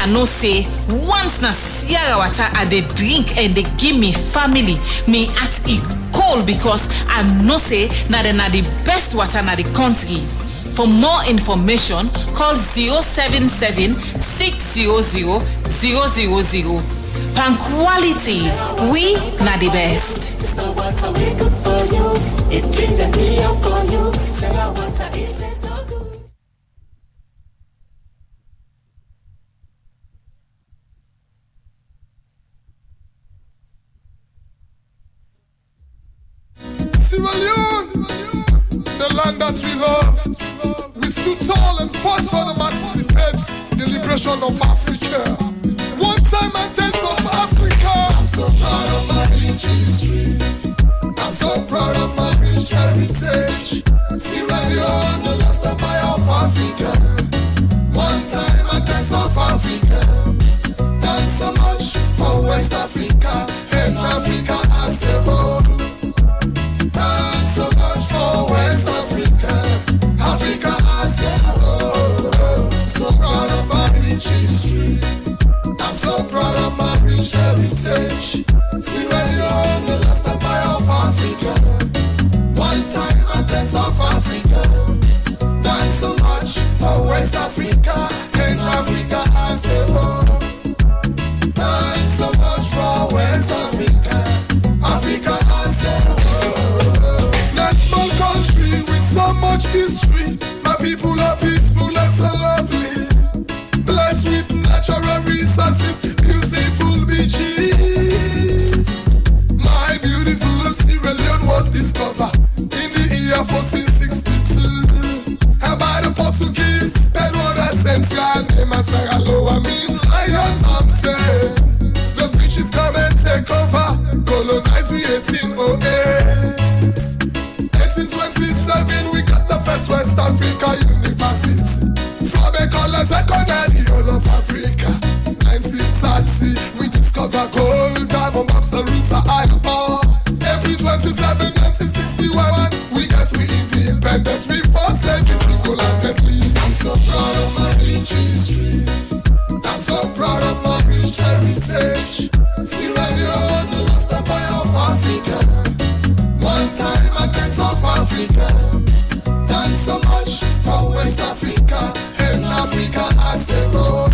know say once na Sierra water I dey drink and they give me family, me at it cold because I know say na the best water na the country. For more information, call 077 600 000. Pan quality, we na the best. It's not water we good for you. It clean the clear for you. Sierra water, it is so good. Sierra Leone, the land that we love. We stood tall and fought for the emancipation, the liberation of Africa. One time and taste of Africa. I'm so proud of my rich history. I'm so proud of my rich heritage. Sierra Leone, the last empire of Africa. One time and taste of Africa. Thanks so much for West Africa and Africa as a whole. Thanks so much for West Africa, Africa as a whole. So proud of my rich history. I'm so proud of my rich heritage. Sierra Leone, the last empire of Africa. One time and test of Africa. Thanks so much for West Africa and Africa as a whole. Thanks so much for West Africa, Africa as a whole. Small country with so much history. My people are peaceful and so lovely. Blessed with natural resources, beautiful beaches. My beautiful Sierra Leone was discovered in the year 1462 by the Portuguese. Pedro da Central, Masara Loamin, Iron Mountain. The British come and take over, colonize in 1808. 1827, we got the first West Africa University. From a colors economy all of Africa. 1930, we discover gold, diamond, absoluta, iron ore. April 27, 1961, we get we independent. We fought slavery, single-handedly. I'm so proud of my rich history. I'm so proud of my rich heritage. Sierra Leone, the last empire of Africa. One time and thanks of Africa. Thanks so much for West Africa and Africa as a whole.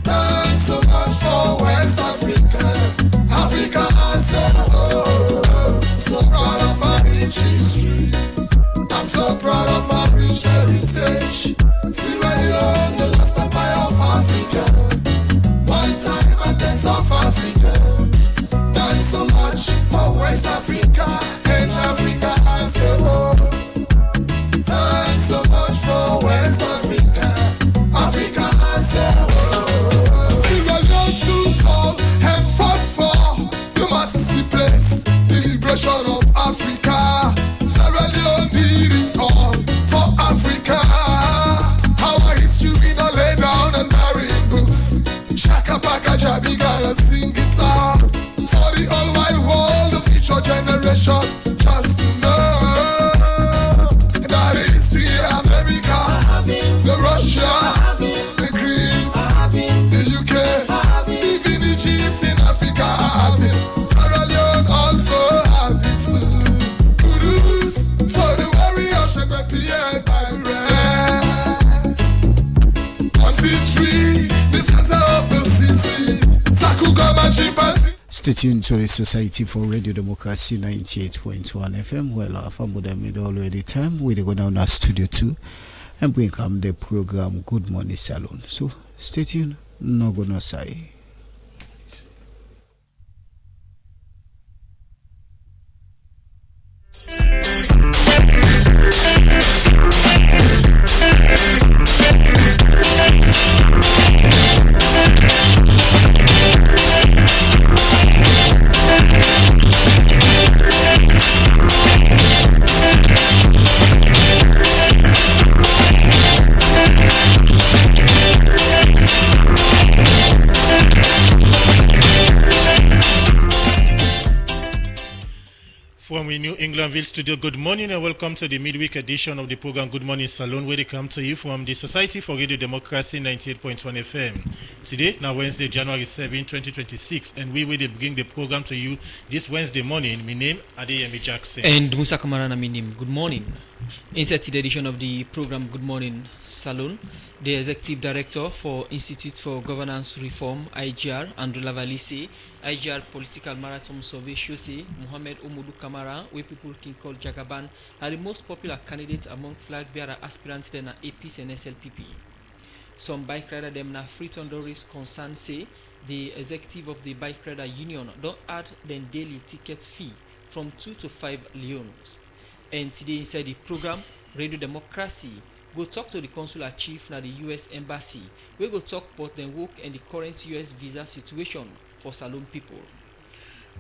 Thanks so much for West Africa, Africa as a whole. So proud of my rich history. I'm so proud of my rich heritage. Sierra Leone, the last empire of Africa. One time and thanks of Africa. Thanks so much for West Africa and Africa as a whole. Thanks so much for West Africa, Africa as a whole. Sierra Leone stood tall and fought for the emancipation, the liberation of Africa. Sierra Leone did it all for Africa. Our history we don't lay down and bury in books. Shaka Paka Jabi gotta sing it loud. For the whole wide world, the future generation, just to know that it's the America, the Russia, the Greece, the UK, even Egypt in Africa have it. Sierra Leone also have it too. Kudos for the warriors that were appeared by the red. 1, 2, 3, the center of the city. Takugama Chipasi. Stay tuned to the Society for Radio Democracy 98.1 FM. Well, our family made already time. We go down to Studio 2 and bring come the program Good Morning Salon. So stay tuned, no go no say. in New Englandville studio, good morning and welcome to the midweek edition of the program Good Morning Salon, where they come to you from the Society for Radio Democracy 98.1 FM. Today, now Wednesday, January 7, 2026, and we will bring the program to you this Wednesday morning. My name is Adeyemi Jackson. And Musa Kamarana Minim. Good morning. Inside the edition of the program Good Morning Salon, the Executive Director for Institute for Governance Reform, IGR, Andrew Lavalisi, IGR Political Marathon Survey shows Mohamed Omoudou Kamara, where people can call Jagaban, are the most popular candidates among flag bearer aspirants in APC and SLPP. Some bike rider them na Freeton Doris concern say the executive of the bike rider union don't add their daily ticket fee from 2 to 5 leones. And today inside the program, Radio Democracy, go talk to the consular chief na the U.S. Embassy. We go talk about the work and the current U.S. visa situation for Salon people.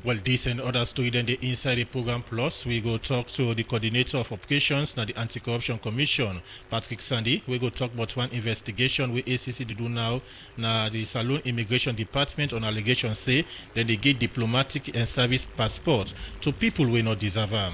Well, this and other story then the inside the program plus we go talk to the coordinator of operations na the Anti-Corruption Commission, Patrick Sandy. We go talk about one investigation we ACC do now na the Salon Immigration Department on allegations say then they give diplomatic and service passport to people we not deserve them.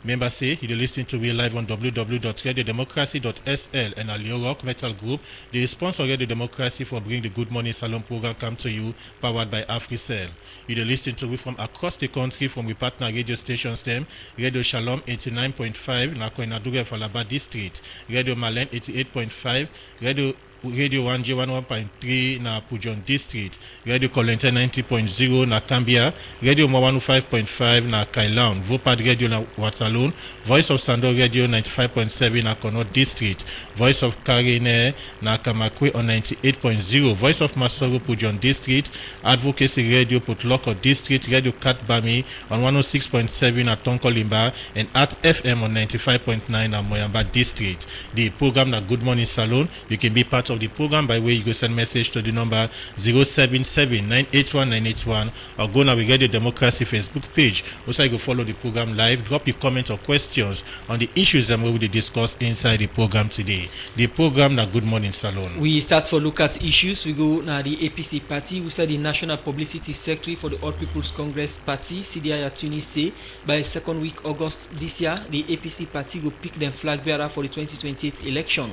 Members say you're listening to me live on www.radiodemocracy.sl and Alio Rock Metal Group, the sponsor of Radio Democracy for bringing the Good Morning Salon program come to you, powered by AfriCell. You're listening to me from across the country from we partner radio stations them, Radio Shalom 89.5, na Koinaduga Falaba District, Radio Malen 88.5, Radio 1J101.3 na Pujon District, Radio Kolente 90.0 na Cambia, Radio 105.5 na Kailaun, Vopad Radio na Waterloo, Voice of Sando Radio 95.7 na Connaught District, Voice of Karine na Kamakwe on 98.0, Voice of Masoro Pujon District, Advocacy Radio Potloko District, Radio Katbami on 106.7 na Tonkolimba, and at FM on 95.9 na Moyamba District. The program na Good Morning Salon, you can be part of the program by way you go send message to the number 077-981-981 or go now we get the Democracy Facebook page. Also you go follow the program live, drop your comments or questions on the issues that we will discuss inside the program today. The program na Good Morning Salon. We start for look at issues. We go now the APC party. We said the National Publicity Secretary for the All People's Congress Party, CDI Atuni, say by second week August this year, the APC party will pick them flag bearer for the 2028 election.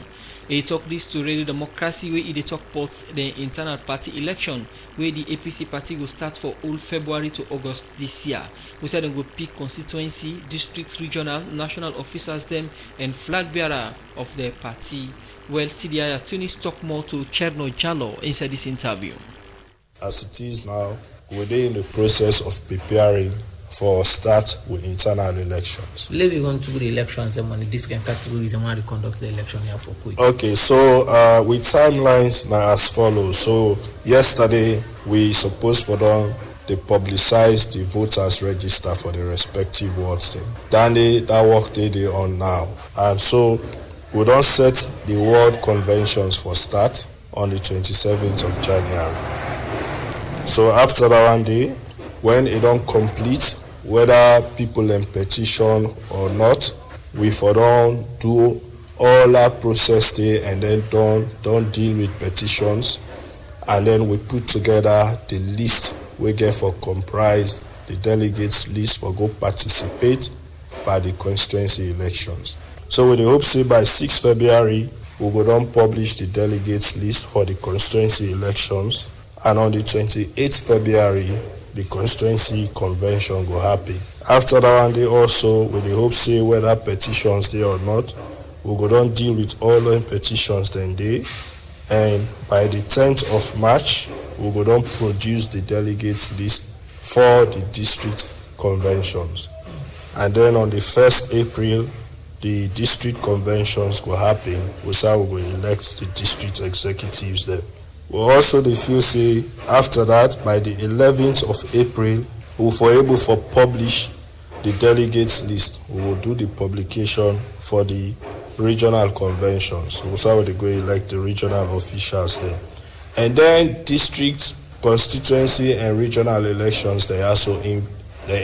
He talk this to Radio Democracy where he talk about the internal party election where the APC party will start for all February to August this year. We said they will pick constituency, district, regional, national officers them and flag bearer of their party. Well, CDI attorneys talk more to Cherno Jallo inside this interview. As it is now, we're in the process of preparing for start with internal elections. Let me go to the elections and the different categories and how to conduct the election here for quick. Okay, so with timelines now as follows. So yesterday we supposed for them they publicized the voters register for the respective wards then. Then that work they on now. And so we don't set the ward conventions for start on the 27th of January. So after that one day, when it don't complete, whether people in petition or not, we for don't do all our process there and then don't deal with petitions, and then we put together the list we get for comprise the delegates list for go participate by the constituency elections. So we hope say by 6 February we will don't publish the delegates list for the constituency elections, and on the 28th February the constituency convention will happen. After that one day also, we hope say whether petitions there or not, we go down deal with all the petitions then day, and by the 10th of March, we go down produce the delegates list for the district conventions. And then on the 1st April, the district conventions will happen, which we will elect the district executives there. We also feel say after that, by the 11th of April, we will able to publish the delegates list. We will do the publication for the regional conventions. We will go elect the regional officials there. And then district, constituency, and regional elections, they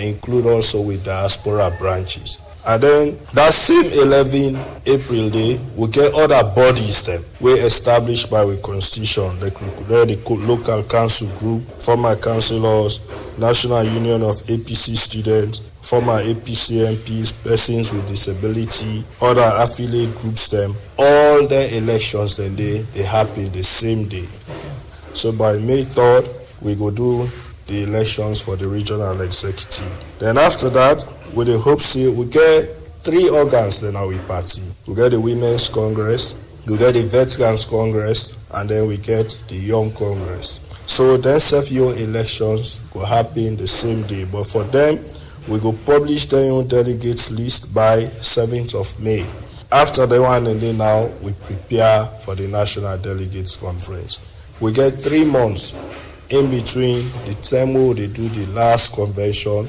include also with diaspora branches. And then that same 11 April day, we get other bodies them we established by the constitution, the local council group, former councillors, National Union of APC students, former APC MPs, persons with disability, other affiliate groups them. All their elections then they happen the same day. So by May 3rd, we go do the elections for the regional executive. Then after that, with the hope say we get 3 organs then our party. We get the Women's Congress, we get the Veterans Congress, and then we get the Young Congress. So then self-your elections will happen the same day. But for them, we go publish their own delegates list by 7th of May. After the one and then now, we prepare for the National Delegates Conference. We get 3 months in between the time where they do the last convention,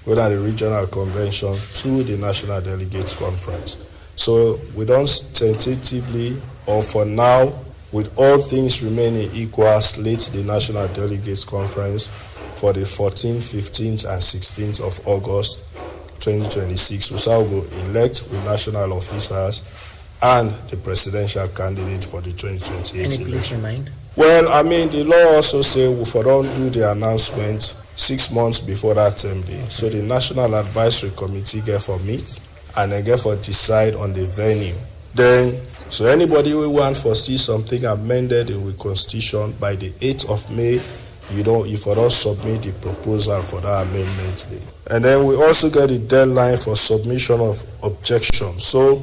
whether the regional convention, to the National Delegates Conference. So we don't tentatively, or for now, with all things remaining equal, slate the National Delegates Conference for the 14th, 15th, and 16th of August 2026. We shall go elect with national officers and the presidential candidate for the 2028 Any place in mind? Well, I mean, the law also says we for don't do the announcement 6 months before that term day. So the National Advisory Committee get for meet and then get for decide on the venue. Then, so anybody who want for see something amended in the Constitution by the 8th of May, you for don't submit the proposal for that amendment day. And then we also get the deadline for submission of objections. So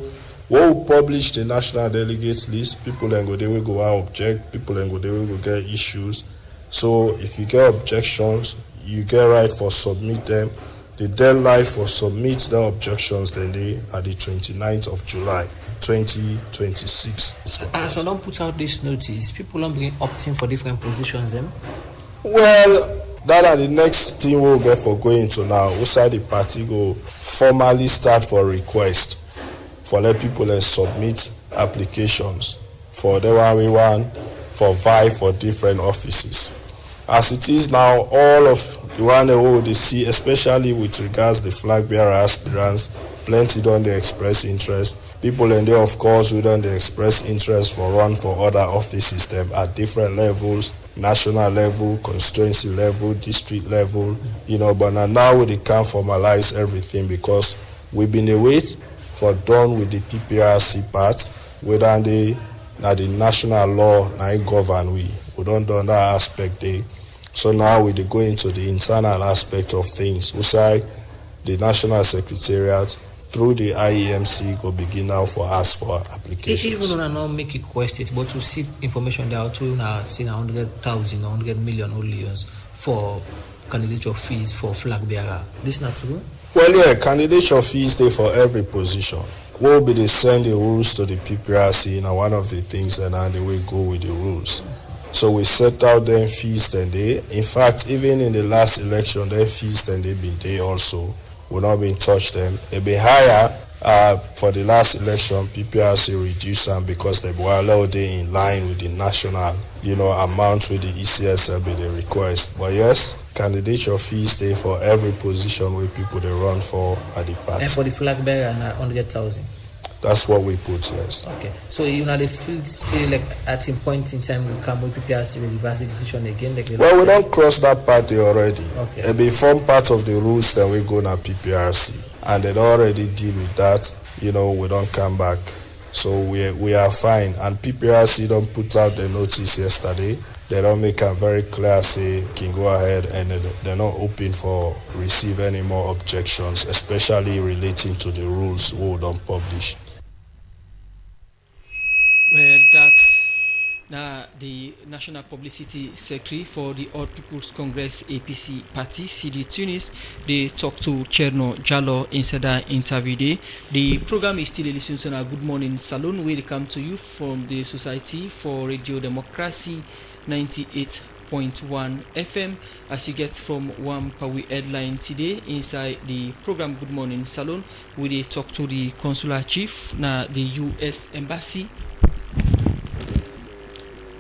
when we publish the national delegates list, people then go, they will go out object, people then go, they will go get issues. So if you get objections, you get right for submit them. The deadline for submit the objections then they are the 29th of July 2026. So don't put out this notice. People don't begin opting for different positions then. Well, that are the next thing we'll get for going to now. Outside the party go formally start for request for let people submit applications for the one we want for vie for different offices. As it is now, all of the one who they see, especially with regards the flag bearer aspirants, plenty don't they express interest. People in there, of course, who don't they express interest for run for other offices them at different levels, national level, constituency level, district level, but now they can't formalize everything because we've been await for done with the PPRC part, whether they now the national law now govern we don't do that aspect there. So now we go into the internal aspect of things. We say the National Secretariat through the IEMC go begin now for ask for applications. Even when I not make request it, but to see information there to now see 100,000 or 100 million or millions for candidature fees for flag bearer. This not true? Well, yeah, candidature fees there for every position. What will be they send the rules to the PPRC? Now one of the things and they will go with the rules. So we set out them fees then they. In fact, even in the last election, their fees then they been there also. We not been touched them. They be higher for the last election. PPRC reduced them because they were allowed in line with the national, amount with the ECSL be the request. But yes, candidature fees there for every position where people they run for at the party. And for the flag bearer, 100,000. That's what we put, yes. Okay. So the field say like at a point in time we come with PPRC will reverse the decision again. Well, we don't cross that party already. Okay. It be form part of the rules that we go now PPRC, and they already deal with that. We don't come back, so we are fine. And PPRC don't put out the notice yesterday. They don't make it very clear, say, can go ahead, and they're not open for receive any more objections, especially relating to the rules we don't publish. Well, that's now the National Publicity Secretary for the All People's Congress APC Party, CD Tunis. They talk to Cherno Jallo inside that interview day. The program is still listening to our Good Morning Salon, where they come to you from the Society for Radio Democracy 98.1 FM. As you get from one Pawi headline today inside the program Good Morning Salon, where they talk to the consular chief na the U.S. Embassy.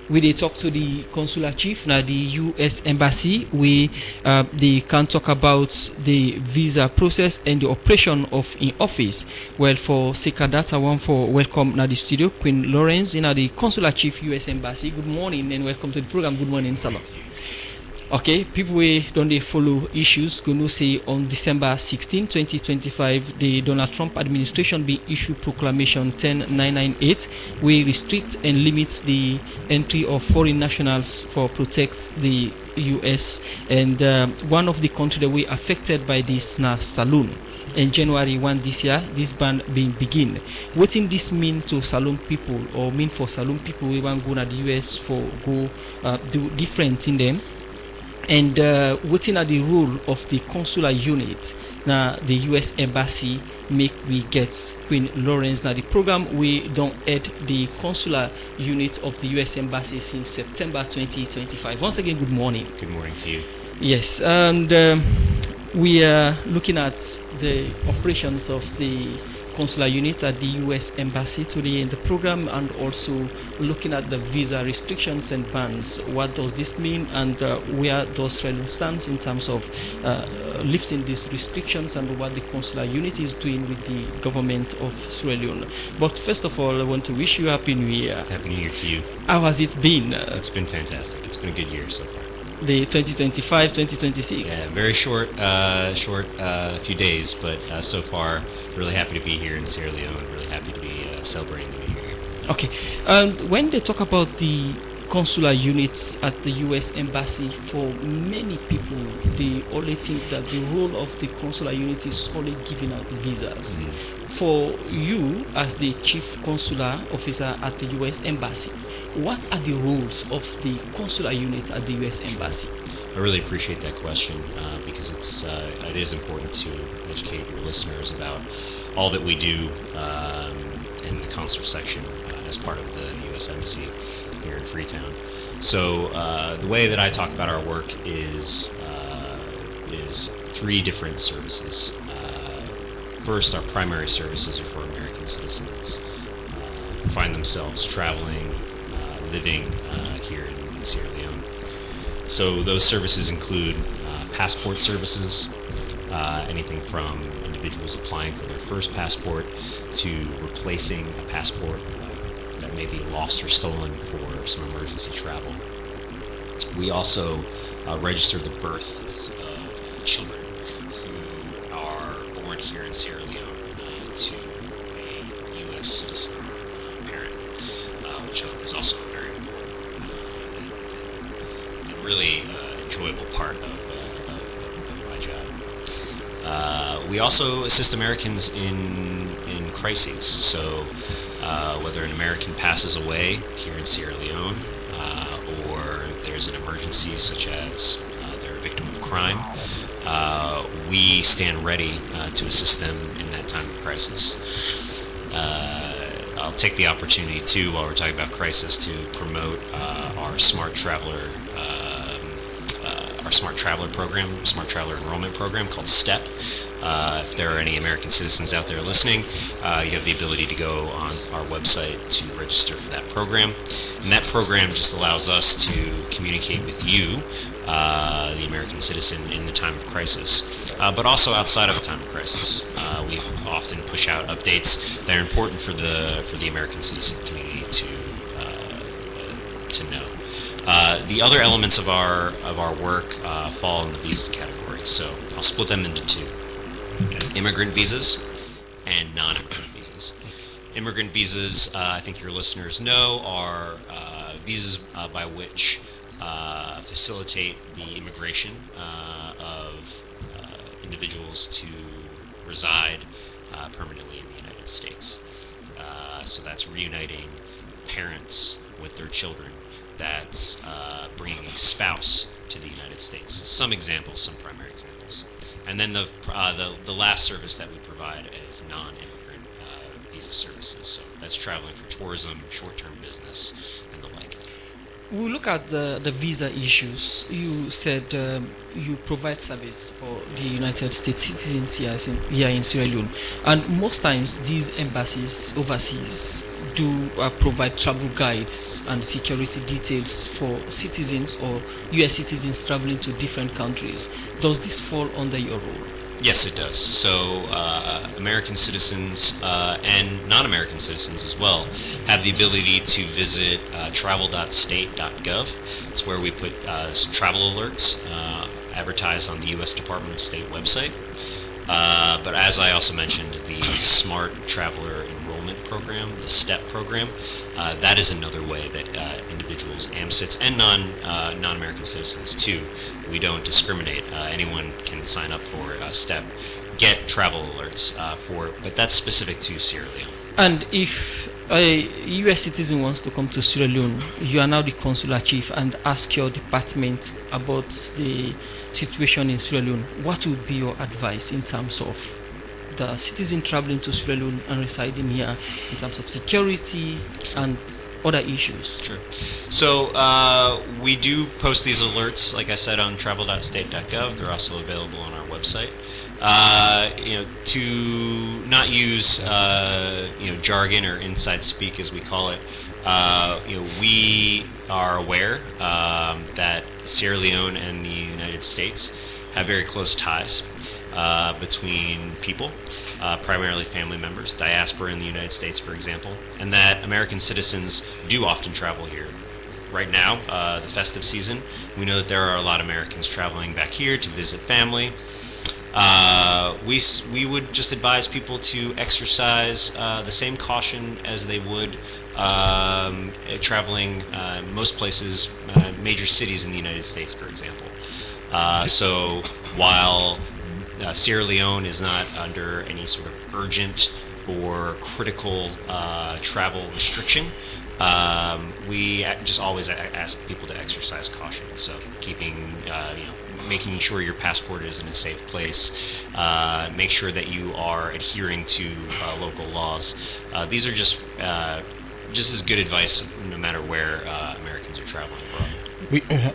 we dey talk to the consular chief na the U.S. Embassy. They can talk about the visa process and the operation of in office. Well, for sake of that, I want for welcome na the studio Queen Lawrence, the consular chief U.S. Embassy. Good morning and welcome to the program. Good morning, Salon. Okay, people we don't they follow issues gonna say on December 16, 2025, the Donald Trump administration be issue proclamation 10998, we restrict and limits the entry of foreign nationals for protect the US, and one of the country that we affected by this na Saloon. In January 1 this year, this ban being begin. What in this mean to Saloon people, or mean for Saloon people we want go to the US for go do different in them? And within the role of the consular unit, now the U.S. Embassy make we get Queen Lawrence. Now the program we don't add the consular unit of the U.S. Embassy since September 2025. Once again, good morning. Good morning to you. Yes, and we are looking at the operations of the consular unit at the U.S. Embassy today in the program, and also looking at the visa restrictions and bans. What does this mean, and where does Sierra Leone stand in terms of lifting these restrictions, and what the consular unit is doing with the government of Sierra Leone? But first of all, I want to wish you Happy New Year. Happy New Year to you. How has it been? It's been fantastic. It's been a good year so far. The 2025, 2026. Yeah, very short, few days, but so far, really happy to be here in Sierra Leone. Really happy to be celebrating the new year. Okay, when they talk about the consular units at the U.S. Embassy, for many people, they only think that the role of the consular unit is only giving out the visas. For you, as the chief consular officer at the U.S. Embassy, what are the roles of the consular unit at the U.S. Embassy? I really appreciate that question because it is important to educate your listeners about all that we do in the consular section as part of the U.S. Embassy here in Freetown. So the way that I talk about our work is three different services. First, our primary services are for American citizens who find themselves traveling, living here in Sierra Leone. So those services include passport services, anything from individuals applying for their first passport to replacing a passport that may be lost or stolen for some emergency travel. We also register the births of children who are born here in Sierra Leone to a U.S. citizen parent, which is also a very really enjoyable part of my job. We also assist Americans in crises. So whether an American passes away here in Sierra Leone, or there's an emergency such as they're a victim of crime, we stand ready to assist them in that time of crisis. I'll take the opportunity too, while we're talking about crisis, to promote our Smart Traveler program, Smart Traveler enrollment program called STEP. If there are any American citizens out there listening, you have the ability to go on our website to register for that program. And that program just allows us to communicate with you, the American citizen, in the time of crisis, but also outside of a time of crisis. We often push out updates that are important for the American citizen community to know. The other elements of our work fall in the visa category, so I'll split them into two: immigrant visas and non-immigrant visas. Immigrant visas, I think your listeners know, are visas by which facilitate the immigration of individuals to reside permanently in the United States. So that's reuniting parents with their children. That's bringing a spouse to the United States. Some examples, some primary examples. And then the last service that we provide is non-immigrant visa services. So that's traveling for tourism, short-term business, and the like. We look at the visa issues. You said you provide service for the United States citizens here in Sierra Leone, and most times these embassies overseas do provide travel guides and security details for citizens or U.S. citizens traveling to different countries. Does this fall under your role? Yes, it does. So American citizens and non-American citizens as well have the ability to visit travel.state.gov. It's where we put travel alerts advertised on the U.S. Department of State website. But as I also mentioned, the Smart Traveler Enrollment Program, the STEP program, that is another way that individuals, AMCITs, and non-American citizens too, we don't discriminate. Anyone can sign up for STEP, get travel alerts but that's specific to Sierra Leone. And if a U.S. citizen wants to come to Sierra Leone, you are now the consular chief, and ask your department about the situation in Sierra Leone, what would be your advice in terms of the citizen traveling to Sierra Leone and residing here, in terms of security and other issues? Sure. So we do post these alerts, like I said, on travel.state.gov. They're also available on our website. To not use jargon or inside speak, as we call it. We are aware that Sierra Leone and the United States have very close ties between people, primarily family members, diaspora in the United States, for example, and that American citizens do often travel here. Right now, the festive season, we know that there are a lot of Americans traveling back here to visit family. We would just advise people to exercise the same caution as they would traveling most places, major cities in the United States, for example. So while Sierra Leone is not under any sort of urgent or critical travel restriction, we just always ask people to exercise caution. So keeping, making sure your passport is in a safe place, make sure that you are adhering to local laws. These are just as good advice no matter where Americans are traveling abroad.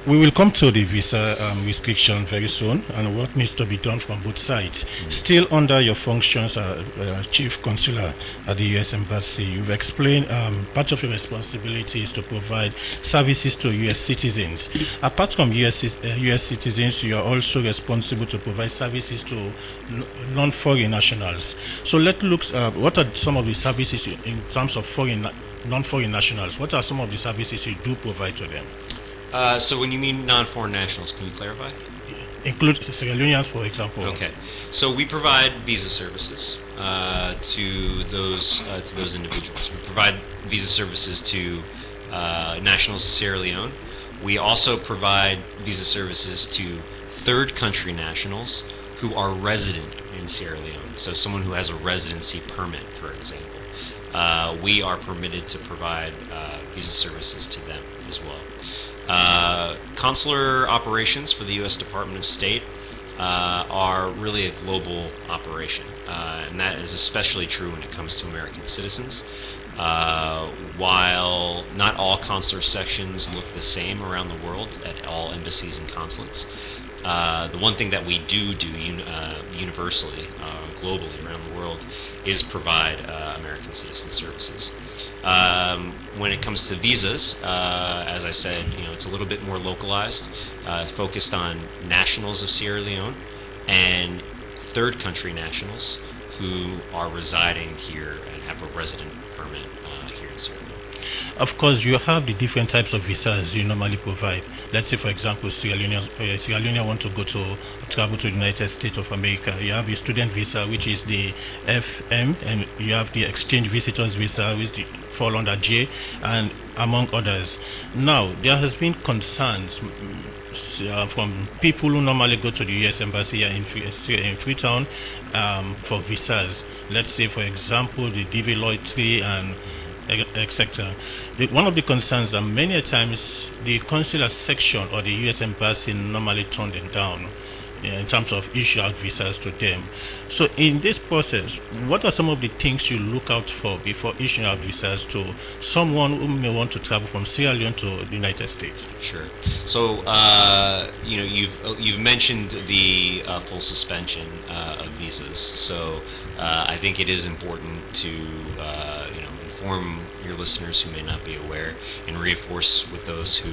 We will come to the visa restriction very soon and what needs to be done from both sides. Still under your functions as Chief Consular at the U.S. Embassy, you've explained part of your responsibility is to provide services to U.S. citizens. Apart from U.S. citizens, you are also responsible to provide services to non-foreign nationals. So let's look what are some of the services in terms of non-foreign nationals? What are some of the services you do provide to them? So when you mean non-foreign nationals, can you clarify? Include Sierra Leoneans, for example. Okay. So we provide visa services to those individuals. We provide visa services to nationals of Sierra Leone. We also provide visa services to third country nationals who are resident in Sierra Leone. So someone who has a residency permit, for example. We are permitted to provide visa services to them as well. Consular operations for the U.S. Department of State are really a global operation, and that is especially true when it comes to American citizens. While not all consular sections look the same around the world at all embassies and consulates, the one thing that we do universally, globally around the world, is provide American citizen services. When it comes to visas, as I said, it's a little bit more localized, focused on nationals of Sierra Leone and third country nationals who are residing here and have a resident permit here in Sierra Leone. Of course, you have the different types of visas you normally provide. Let's say, for example, Sierra Leone want to travel to the United States of America. You have a student visa, which is the FM, and you have the exchange visitors visa, which fall under J, and among others. Now, there has been concerns from people who normally go to the U.S. Embassy here in Freetown for visas. Let's say, for example, the DV lottery and etc. One of the concerns that many times the consular section or the U.S. Embassy normally turn them down. in terms of issue out visas to them. So in this process, what are some of the things you look out for before issuing out visas to someone who may want to travel from Sierra Leone to the United States? Sure. So you've mentioned the full suspension of visas. So I think it is important to inform your listeners who may not be aware and reinforce with those who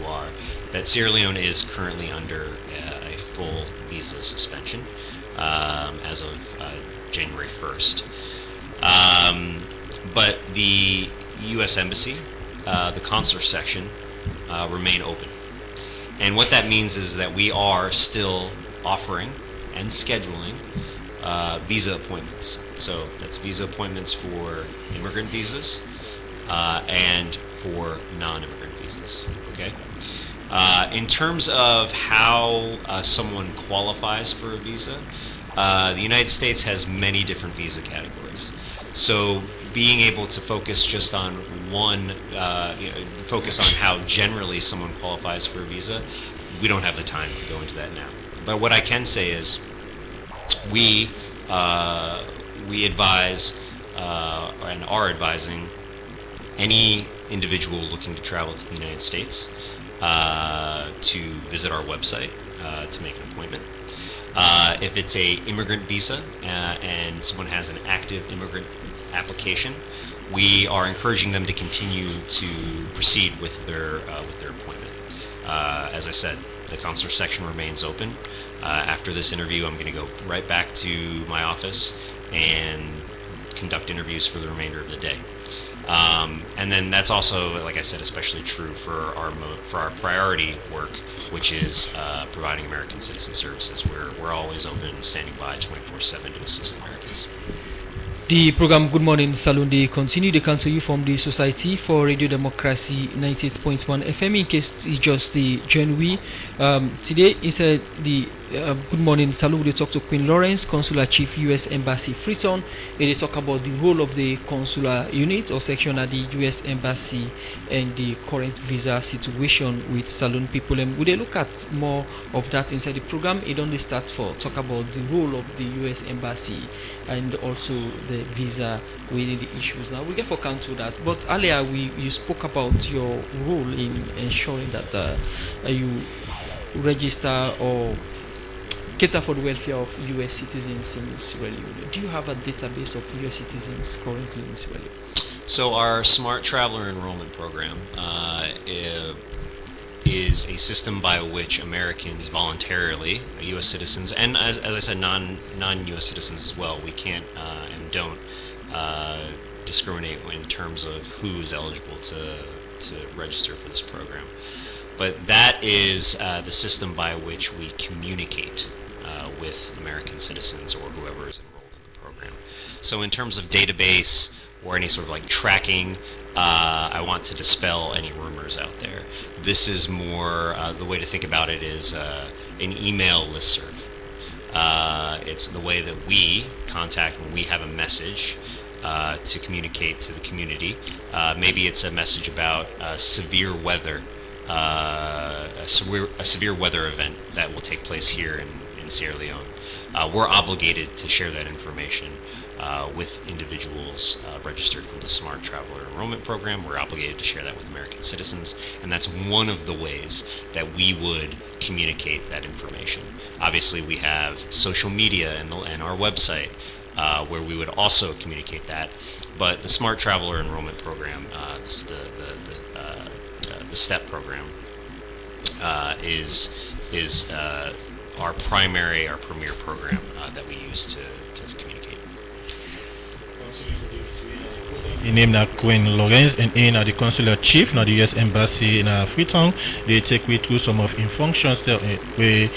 are that Sierra Leone is currently under a full visa suspension as of January 1st. But the U.S. Embassy, the consular section, remain open. And what that means is that we are still offering and scheduling visa appointments. So that's visa appointments for immigrant visas and for non-immigrant visas. Okay. In terms of how someone qualifies for a visa, the United States has many different visa categories. So being able to focus just on one, focus on how generally someone qualifies for a visa, we don't have the time to go into that now. But what I can say is we advise and are advising any individual looking to travel to the United States to visit our website to make an appointment. If it's a immigrant visa and someone has an active immigrant application, we are encouraging them to continue to proceed with their appointment. As I said, the consular section remains open. After this interview, I'm going to go right back to my office and conduct interviews for the remainder of the day. And then that's also, like I said, especially true for our priority work, which is providing American citizen services. We're always open and standing by 24/7 to assist Americans. The program Good Morning Saloon, they continue. They come to you from the Society for Radio Democracy 98.1 FM. In case it's just the join today inside the Good Morning Saloon, they talk to Queen Lawrence, Consular Chief, U.S. Embassy Freetown, and they talk about the role of the consular unit or section at the U.S. Embassy and the current visa situation with Saloon people. And we look at more of that inside the program. It only starts for talk about the role of the U.S. Embassy and also the visa within the issues. Now we get for count to that, but earlier you spoke about your role in ensuring that you register or cater for the welfare of U.S. citizens in Sierra Leone. Do you have a database of U.S. citizens currently in Sierra Leone? So our Smart Traveler Enrollment Program is a system by which Americans voluntarily, U.S. citizens, and as I said, non-U.S. citizens as well, we can't and don't discriminate in terms of who is eligible to register for this program. But that is the system by which we communicate with American citizens or whoever is enrolled in the program. So in terms of database or any sort of like tracking, I want to dispel any rumors out there. This is more, the way to think about it is an email listserv. It's the way that we contact when we have a message to communicate to the community. Maybe it's a message about severe weather, a severe weather event that will take place here in Sierra Leone. We're obligated to share that information with individuals registered from the Smart Traveler Enrollment Program. We're obligated to share that with American citizens, and that's one of the ways that we would communicate that information. Obviously, we have social media and our website where we would also communicate that, but the Smart Traveler Enrollment Program, the STEP program, is our premier program that we use to communicate. The name na Queen Lawrence and in the consular chief na the U.S. Embassy in Freetown. They take me through some of functions that they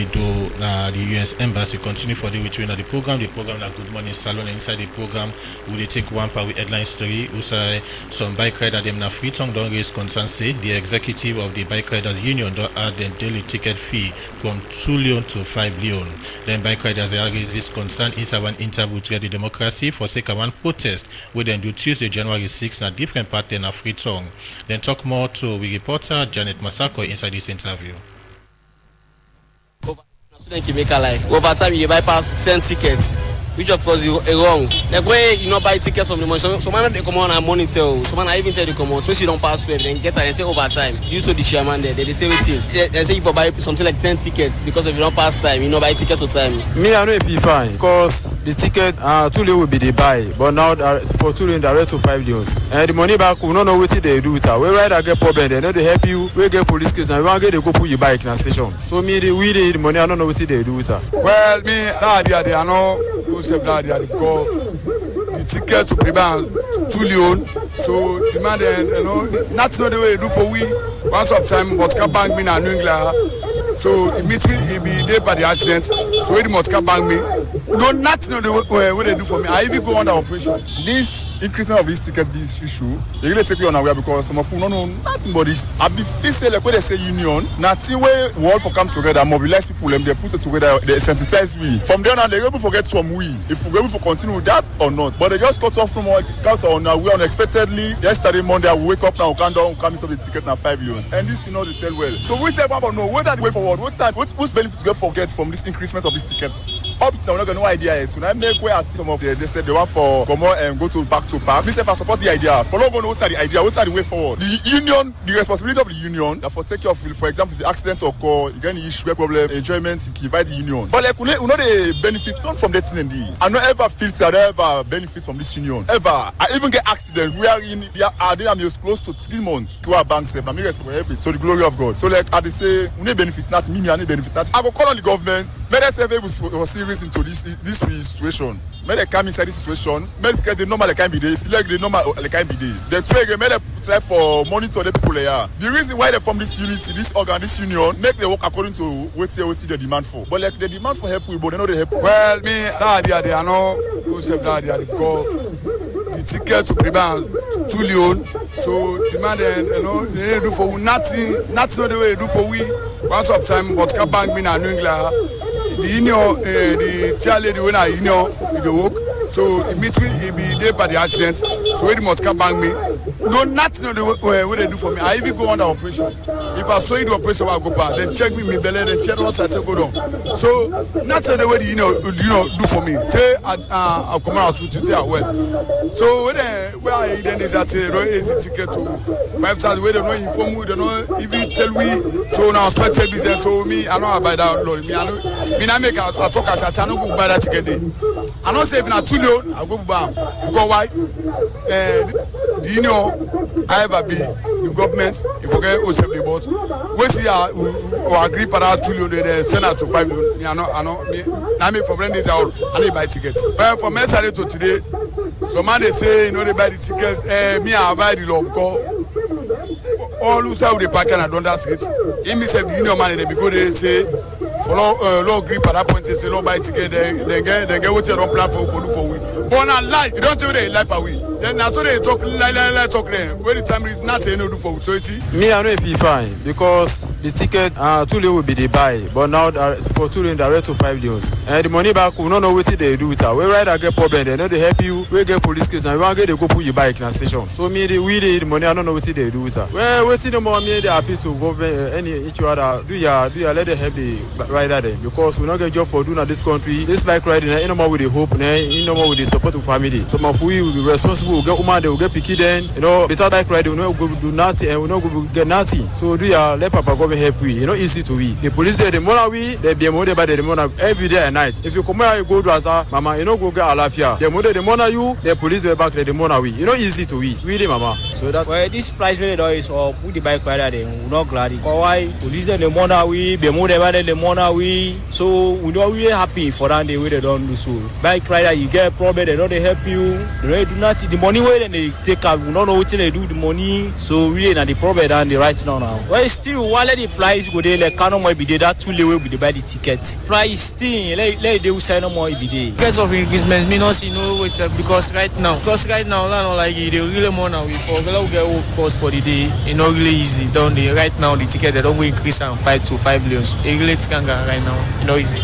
do na the U.S. Embassy continue for the between the program na Good Morning Saloon. Inside the program we they take one part with headline story. Also some bike rider them na Freetown don't raise concern say the executive of the bike riders union don't add them daily ticket fee from 2 Leon to 5 Leon. Then bike riders they raise this concern inside one interview with the democracy for sake of one protest with then do Tuesday, January 6th, na different part in Freetown. Then talk more to we reporter Janet Masako inside this interview. Student can make a like. Over time, you bypass 10 tickets. Which of course is wrong. Like where you not buy tickets from the money. So man they come on and monitor. So man I even tell you come on. So she don't pass 12, then get her and say overtime. Due to the chairman there, they say waiting. They say if you buy something like 10 tickets because if you don't pass time, you not buy tickets on time. Me I know it be fine because the ticket too late will be the buy, but now for too late direct to 5 days. And the money back we don't know what they do with her. We rather get problem, they know they help you. We get police case now. We want get they go put you bike in a station. So me we the money I don't know what they do with her. Well me they are no. That they are because the ticket to prevent too low, so the man you know that's not the way they do for we once of time but can bank me and New England. So it meets me, it be there by the accident. So it must come bank me. No, that's not the way they do for me. I even go under operation. This increasement of these tickets be issue. They really take you unaware because some of you don't know nothing about this. I be facing like when they say union. Nothing way we all for come together, mobilize people, and they put it together, they sensitize we. From there on, they able to forget from we. If we're able to continue with that or not. But they just cut off from our cut on we unexpectedly. Yesterday Monday, I wake up now, count down, come into the ticket now 5 years. And this you know they tell well. So we say about no, what are the way forward? Whose benefits get forget from this increasement of these tickets? Up to now, we don't got no idea yet. So now make where I see some of they said they want for come on and go to back to park. Me say I support the idea. For long, what's the idea? What's the way forward? The union, the responsibility of the union, that for take care of, for example, if the accidents occur, you get any issue, problem, enjoyment, you divide the union. But like we know the benefit not from that thing. I don't ever feel that I ever benefit from this union. Ever. I even get accident. We are in I'm just close to 3 months to our bank safe. I'm responsible for everything. So the glory of God. So like I say, we need benefit not me, I need benefit not. I go call on the government. May they say we serious into this situation. May they come inside this situation. May they get the normal like can be there. If you like the normal like can be there. They may they try for monitor the people there. The reason why they form this unity, this organ, this union, make they work according to what they demand for. But like the demand for help, but they know they help. Well, me they are no who said that they are because the ticket to prevent too low. So the man you know they do for nothing. That's not the way they do for we. Once of time, but can bank me and New England. The union, the child lady when I union, the work. So it meets me, it be there by the accident. So it must come bank me. No, that's not the way what they do for me. I even go under operation. If I saw you do operation, I go back. Then check me belly, then check what I take go down. So that's not the way the do for me. Say I'll come out with you. Say well. So where I then is that say no easy ticket to 5,000. Where they don't inform we, they don't even tell we. So now special business. So me, I know buy that lorry. Me, I make a talk as I no go buy that ticket. I don't say if not too low, I go buy. Because why? The union, I ever be the government. You forget who said the board. We see or agree for that 2 million. They send out to 5 million. Me, I know. Me, now me for brand this out. I need buy tickets. But from yesterday to today, some man they say you know they buy the tickets. Me I buy the law because all who say they park and I don't that street. He me say the union man they be go they say. For law grip at that point, they say no buy ticket, then get what you don't plan for we. But not lie, you don't tell they lie for we. Then that's what they talk talk there. When the time is not saying no do for we. So you see? Me I know it be fine because the ticket too late will be the buy, but now for too late direct to 5 days. And the money back we don't know what they do with her. We rather get problem, they know they help you. We get police case now. We want get they go put your bike in a station. So me the money I don't know what they do with her. Well, waiting the more me they happy to government any each other. Do ya let them help the rider then because we not get job for doing at this country. This bike riding no more with the hope, no more with the support of family. Some of we will be responsible. We get woman, they will get picky then. You know, without bike riding, we not go do nothing and we not go get nothing. So do ya let Papa government help we. You know, easy to we. The police there, the money we, they be more by the money every day and night. If you come here, you go to Asa, Mama, you know go get Alafia. The money you, the police they back the money we. You know, easy to we. Really, Mama. So that. Well, this price really is or put the bike rider then we not glad. Why police the money we, the money the money we. So we not really happy for that the way they don't do so. Bike rider, you get a problem, they don't help you. They do nothing. The money way then they take out, we don't know what they do the money. So really na the problem and the right now. Well, still while the flies go there, like cannot more be there. That too late will be the buy the ticket. Fly still, let they will sign no more be there. Because of increasement, me not see no which because right now, like they really more now we for get workforce for the day. It's not really easy. Down there right now the ticket they don't go increase and 5 to 5 million. It really can go right now. You know easy.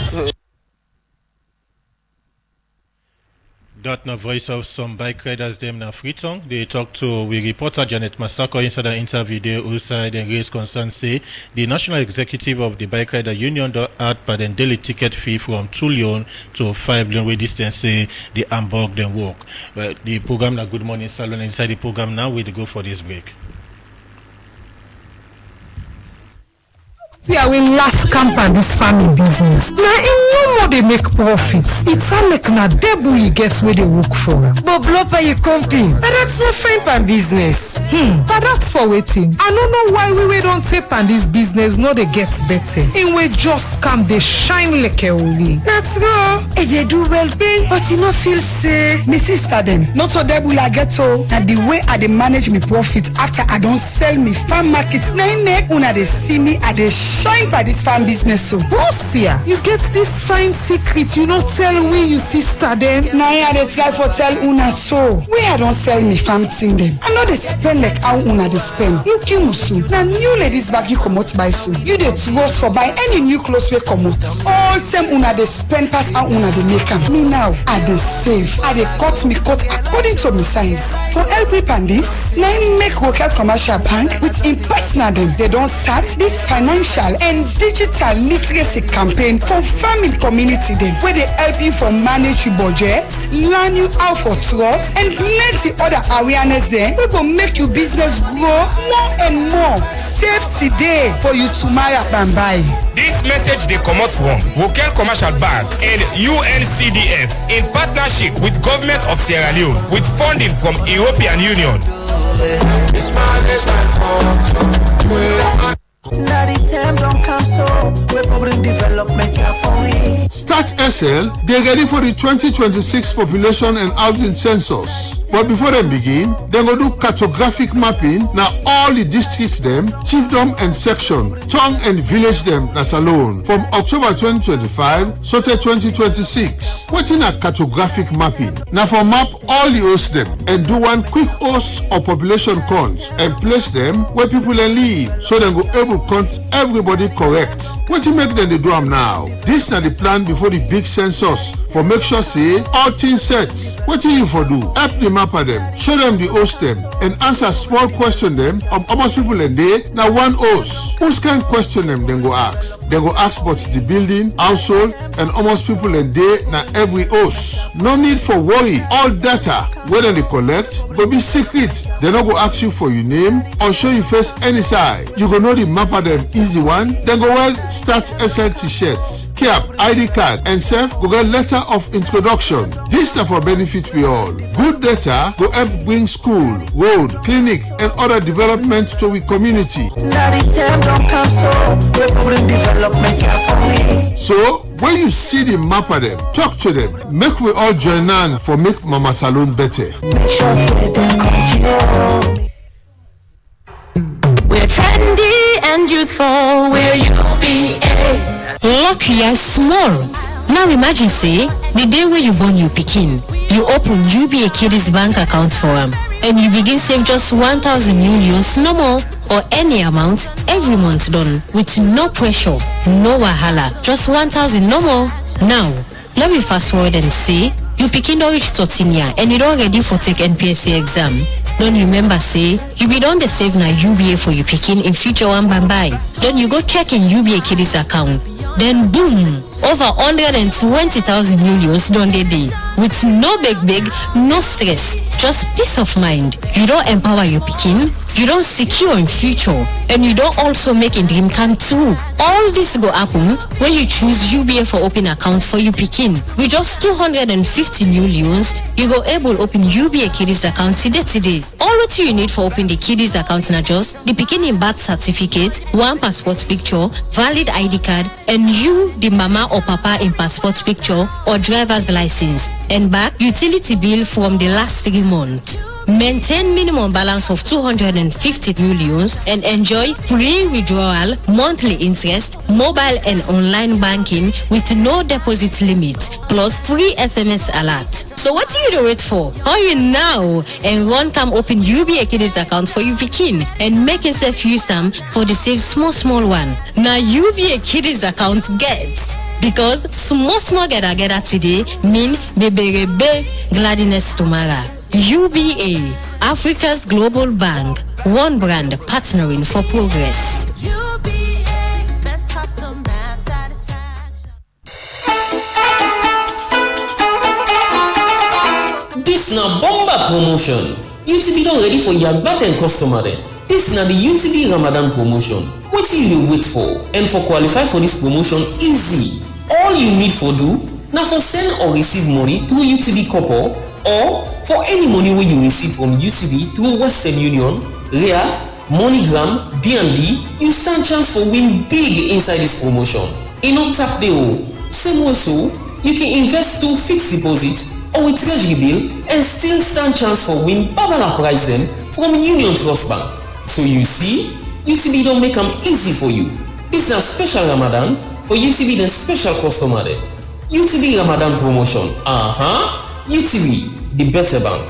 That na voice of some bike riders them na Freetown. They talk to we reporter Janet Masako inside an interview there outside and raise concern say the national executive of the Bike Rider Union don't add by the daily ticket fee from 2 Leon to 5 Leon, where distance say the Hamburg then walk. But the program na Good Morning Salon. Inside the program now we go for this break. See, I will last camp on this farming business. Now, in no more they make profits. It's all like na debully gets where they work for. But blopper you comping. But that's not fine pan business. But that's for waiting. I don't know why we don't take pan this business. No, they get better. And we just come, they shine like a woolly. That's go. And they do well, but you not feel say, me sister them. Not so debully I get so. And the way I they manage me profit after I don't sell me farm markets. Now, una they see me, I they shine by this farm business so. Boss here, you get this fine secret, you not tell we you sister them. Now I dey try for tell una so. Where I don't sell me farm thing them. I know they spend like how una they spend. You musu. Now new ladies bag you come out buy so. You dey trust for buy any new clothes we come out. All time una they spend pass how una they make them. Me now, I dey save. I dey cut me cut according to my size. For LP Pandis, now make local commercial bank with in partner them. They don't start this financial and digital literacy campaign for farming community them, where they help you for manage your budget, learn you how for trust, and plenty other awareness there. We go make your business grow more and more. Save today for you tomorrow and buy. This message they come out from Wokel Commercial Bank and UNCDF in partnership with Government of Sierra Leone with funding from European Union. Start SL, they're ready for the 2026 population and housing census. But before they begin, they're going to do cartographic mapping. Now all the districts them, chiefdom and section, town and village them that's alone. From October 2025, so to 2026. What's in a cartographic mapping? Now for map all the hosts them and do one quick host or population count and place them where people can live so they go able to count everybody correct. What you make them they do them now? This is the plan before the big census for make sure say all things set. What you for do? Help the mapper them, show them the host them and answer small question them of almost people in there. Now one host. Who's can question them then go ask? They go ask about the building, household and almost people in there now every host. No need for worry. All data whether they collect will be secret. They not go ask you for your name or show you face any side. You go know the mapper them easy one. Then go well start SL t-shirts, cap, ID card and self go get letter of introduction. This is for benefit we all. Good data go help bring school, road, clinic and other development to we community. So when you see the mapper them, talk to them. Make we all join on for make Mama Salon better. Make sure say them come. We're trendy and youthful. We're UBA. Lucky are small. Now imagine say the day when you born your pikin, you open UBA Kiddies bank account for him and you begin save just 1,000 euros no more or any amount every month done with no pressure, no wahala, just 1,000 no more. Now let me fast forward and say you pikin don reach 13 years and you don ready for take NPSC exam. Don't remember say you be don dey save na UBA for your pikin in future one bye. Then you go check in UBA Kiddies account. Then boom, over 120,000 euros don dey there with no big, no stress, just peace of mind. You don't empower your pikin, you don't secure in future, and you don't also make a dream come true. All this go happen when you choose UBA for open account for your pikin. With just 250 new loans, you go able open UBA Kiddies account today. All what you need for open the Kiddies account na just the pikin in birth certificate, one passport picture, valid ID card, and you, the mama or papa in passport picture or driver's license, and back utility bill from the last 3 months. Maintain minimum balance of 250 millions and enjoy free withdrawal, monthly interest, mobile and online banking with no deposit limit, plus free SMS alert. So what do you wait for? Hurry now and run come open UBA Kiddies account for your pikin and make yourself use them for the save small one. Now UBA Kiddies account get Because small gather today mean bebe gladness tomorrow. UBA, Africa's global bank, one brand partnering for progress. This na bomba promotion. UTB don ready for your back-end customer dem. This na the UTB Ramadan promotion. Wetin you dey wait for? And for qualify for this promotion easy. All you need for do na for send or receive money through UTB Copper or for any money wey you receive from UTB through Western Union, RIA, MoneyGram, BNB, you stand chance for win big inside this promotion. E no tap dey o. Same way so, you can invest through fixed deposit or with treasury bill and still stand chance for win babala prize dem from Union Trust Bank. So you see, UTB don make am easy for you. This na special Ramadan for UTB dem special customer dem. UTB Ramadan promotion. UTB, the better bank.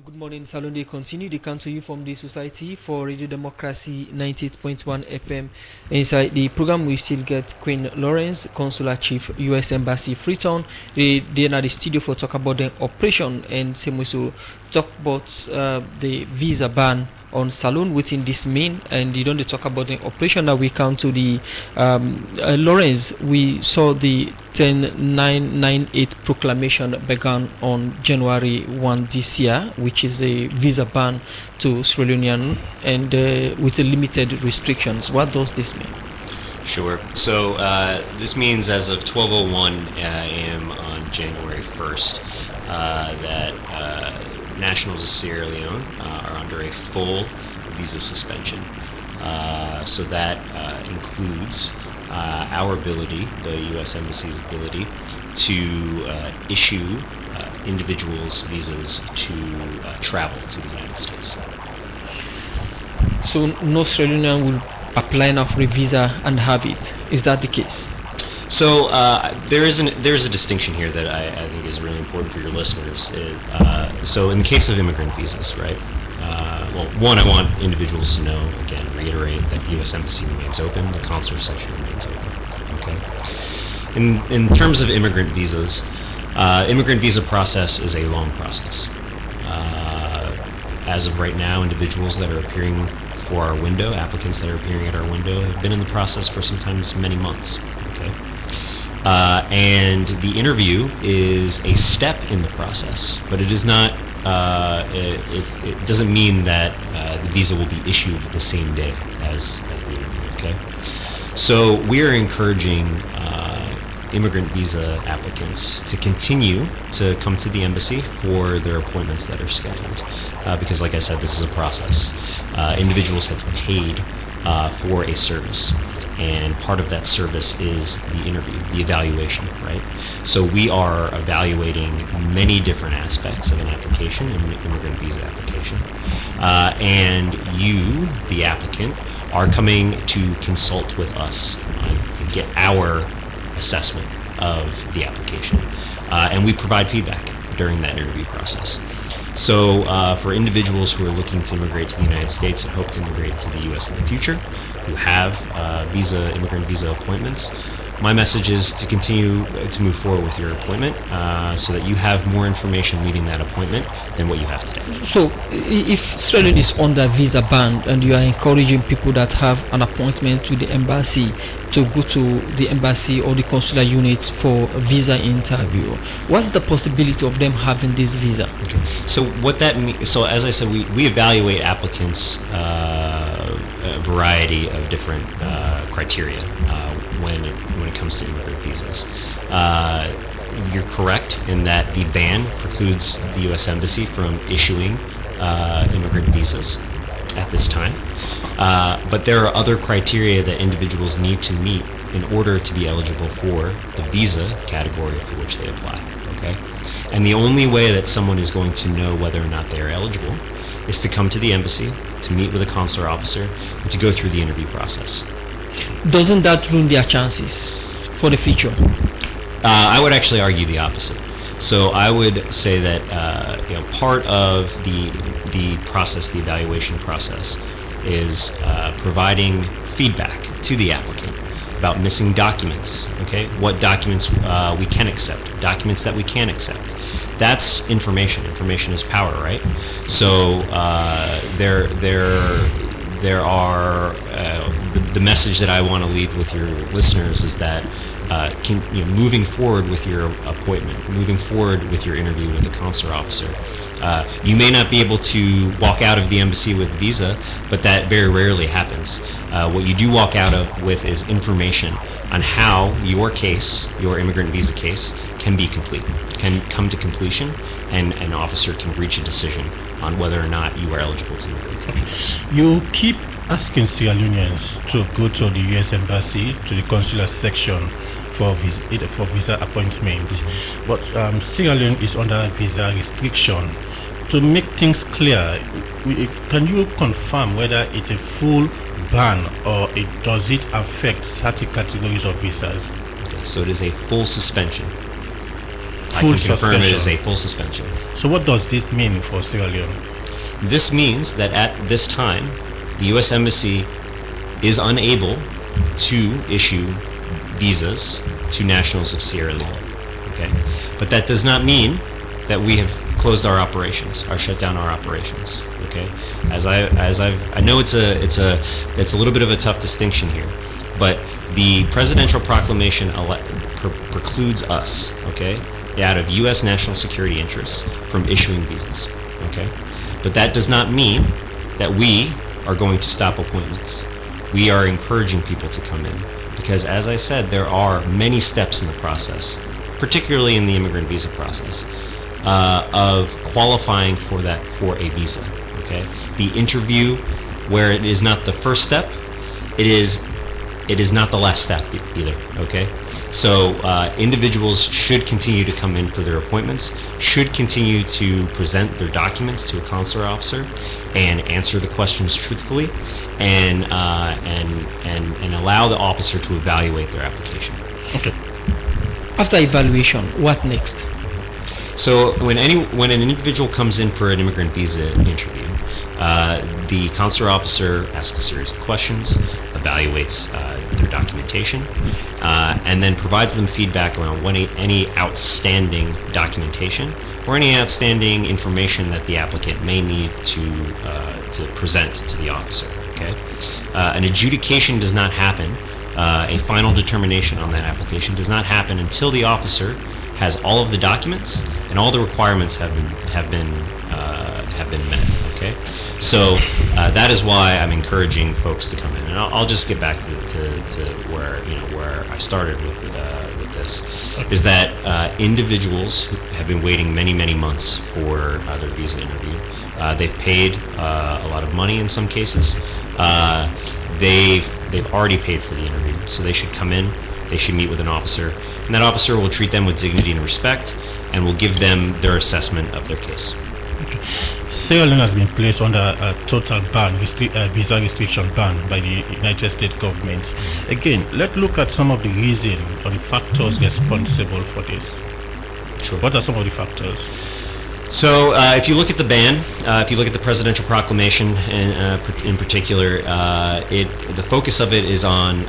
Good morning, Salon. They continue. They come to you from the Society for Radio Democracy 98.1 FM. Inside the program, we still get Queen Lawrence, Consular Chief, U.S. Embassy, Freetown. They are at the studio for talk about the operation and same also talk about the visa ban on Salon within this mean, and they don't talk about the operation that we come to the Lawrence. We saw the 10998 proclamation began on January 1 this year, which is a visa ban to Sierra Leonean and with limited restrictions. What does this mean? Sure. So this means as of 12:01 a.m. on January 1st that nationals of Sierra Leone are under a full visa suspension. So that includes our ability, the U.S. Embassy's ability, to issue individuals visas to travel to the United States. So no Sierra Leonean will apply now for a visa and have it. Is that the case? So there's a distinction here that I think is really important for your listeners. So in the case of immigrant visas, right? Well, one, I want individuals to know, again, reiterate that the U.S. Embassy remains open, the consular section remains open. Okay. In terms of immigrant visas, immigrant visa process is a long process. As of right now, individuals that are appearing for our window, applicants that are appearing at our window, have been in the process for sometimes many months. Okay. And the interview is a step in the process, but it is not. It doesn't mean that the visa will be issued the same day as the interview. Okay. So we are encouraging immigrant visa applicants to continue to come to the embassy for their appointments that are scheduled, because, like I said, this is a process. Individuals have paid for a service. And part of that service is the interview, the evaluation, right? So we are evaluating many different aspects of an application, an immigrant visa application. And you, the applicant, are coming to consult with us and get our assessment of the application. And we provide feedback during that interview process. So for individuals who are looking to immigrate to the United States and hope to immigrate to the U.S. in the future, who have immigrant visa appointments, my message is to continue to move forward with your appointment so that you have more information leading that appointment than what you have today. So if Australia is under visa ban and you are encouraging people that have an appointment with the embassy to go to the embassy or the consular units for a visa interview, what's the possibility of them having this visa? Okay. So what that means, so as I said, we evaluate applicants a variety of different criteria when it comes to immigrant visas. You're correct in that the ban precludes the U.S. Embassy from issuing immigrant visas at this time. But there are other criteria that individuals need to meet in order to be eligible for the visa category for which they apply. Okay? And the only way that someone is going to know whether or not they are eligible is to come to the embassy, to meet with a consular officer, and to go through the interview process. Doesn't that ruin their chances for the future? I would actually argue the opposite. So I would say that part of the process, the evaluation process, is providing feedback to the applicant about missing documents, okay? What documents we can accept, documents that we can't accept. That's information. Information is power, right? So there are the message that I want to leave with your listeners is that moving forward with your appointment, moving forward with your interview with the consular officer, you may not be able to walk out of the embassy with a visa, but that very rarely happens. What you do walk out with is information on how your case, your immigrant visa case, can be complete, can come to completion, and an officer can reach a decision on whether or not you are eligible to take this. You keep asking Sierra Leoneans to go to the U.S. Embassy, to the consular section for visa appointment, but Sierra Leone is under visa restriction. To make things clear, can you confirm whether it's a full ban or does it affect certain categories of visas? Okay, so it is a full suspension. Full I can confirm suspension. it is a full suspension. So what does this mean for Sierra Leone? This means that at this time, the U.S. Embassy is unable to issue visas to nationals of Sierra Leone. Okay, but that does not mean that we have closed our operations, or shut down our operations. Okay, I know it's a little bit of a tough distinction here, but the presidential proclamation precludes us, okay, out of U.S. national security interests from issuing visas. Okay, but that does not mean that we are going to stop appointments. We are encouraging people to come in because, as I said, there are many steps in the process, particularly in the immigrant visa process, of qualifying for a visa. Okay, the interview, where it is not the first step, it is not the last step either. Okay, so individuals should continue to come in for their appointments, should continue to present their documents to a consular officer, and answer the questions truthfully, and allow the officer to evaluate their application. Okay. After evaluation, what next? So when an individual comes in for an immigrant visa interview, the consular officer asks a series of questions, evaluates their documentation, and then provides them feedback around any outstanding documentation or any outstanding information that the applicant may need to present to the officer. Okay, an adjudication does not happen. A final determination on that application does not happen until the officer has all of the documents and all the requirements have been met. Okay, so that is why I'm encouraging folks to come in, and I'll just get back to where I started with this, is that individuals who have been waiting many months for their visa interview. They've paid a lot of money in some cases. They've already paid for the interview, so they should come in. They should meet with an officer, and that officer will treat them with dignity and respect, and will give them their assessment of their case. Okay. Sierra Leone has been placed under a total ban, visa restriction ban by the United States government. Again, let's look at some of the reasons or the factors responsible for this. Sure. What are some of the factors? So if you look at the ban, if you look at the presidential proclamation in particular, the focus of it is on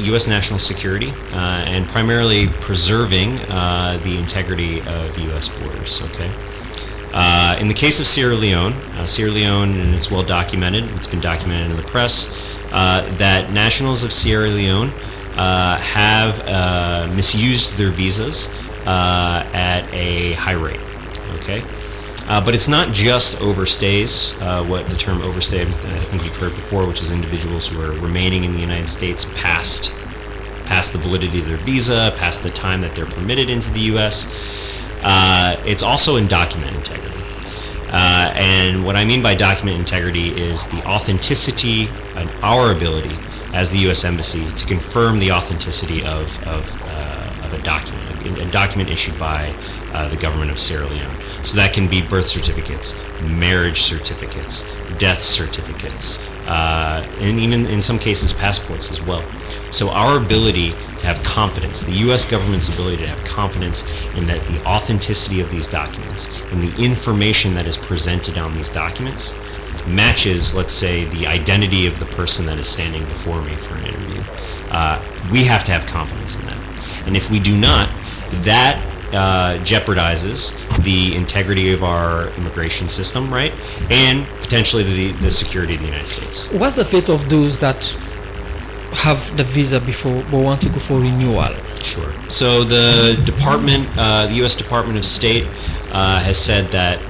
U.S. national security and primarily preserving the integrity of U.S. borders. Okay. In the case of Sierra Leone, and it's well documented, it's been documented in the press, that nationals of Sierra Leone have misused their visas at a high rate. Okay, but it's not just overstays. What the term overstay, I think you've heard before, which is individuals who are remaining in the United States past the validity of their visa, past the time that they're permitted into the U.S. It's also in document integrity. And what I mean by document integrity is the authenticity and our ability as the U.S. Embassy to confirm the authenticity of a document issued by the government of Sierra Leone. So that can be birth certificates, marriage certificates, death certificates, and even in some cases passports as well. So our ability to have confidence, the U.S. government's ability to have confidence in that the authenticity of these documents and the information that is presented on these documents matches, let's say, the identity of the person that is standing before me for an interview, we have to have confidence in that. And if we do not, that jeopardizes the integrity of our immigration system, right? And potentially the security of the United States. What's the fate of those that have the visa before but want to go for renewal? Sure. So the department, the U.S. Department of State has said that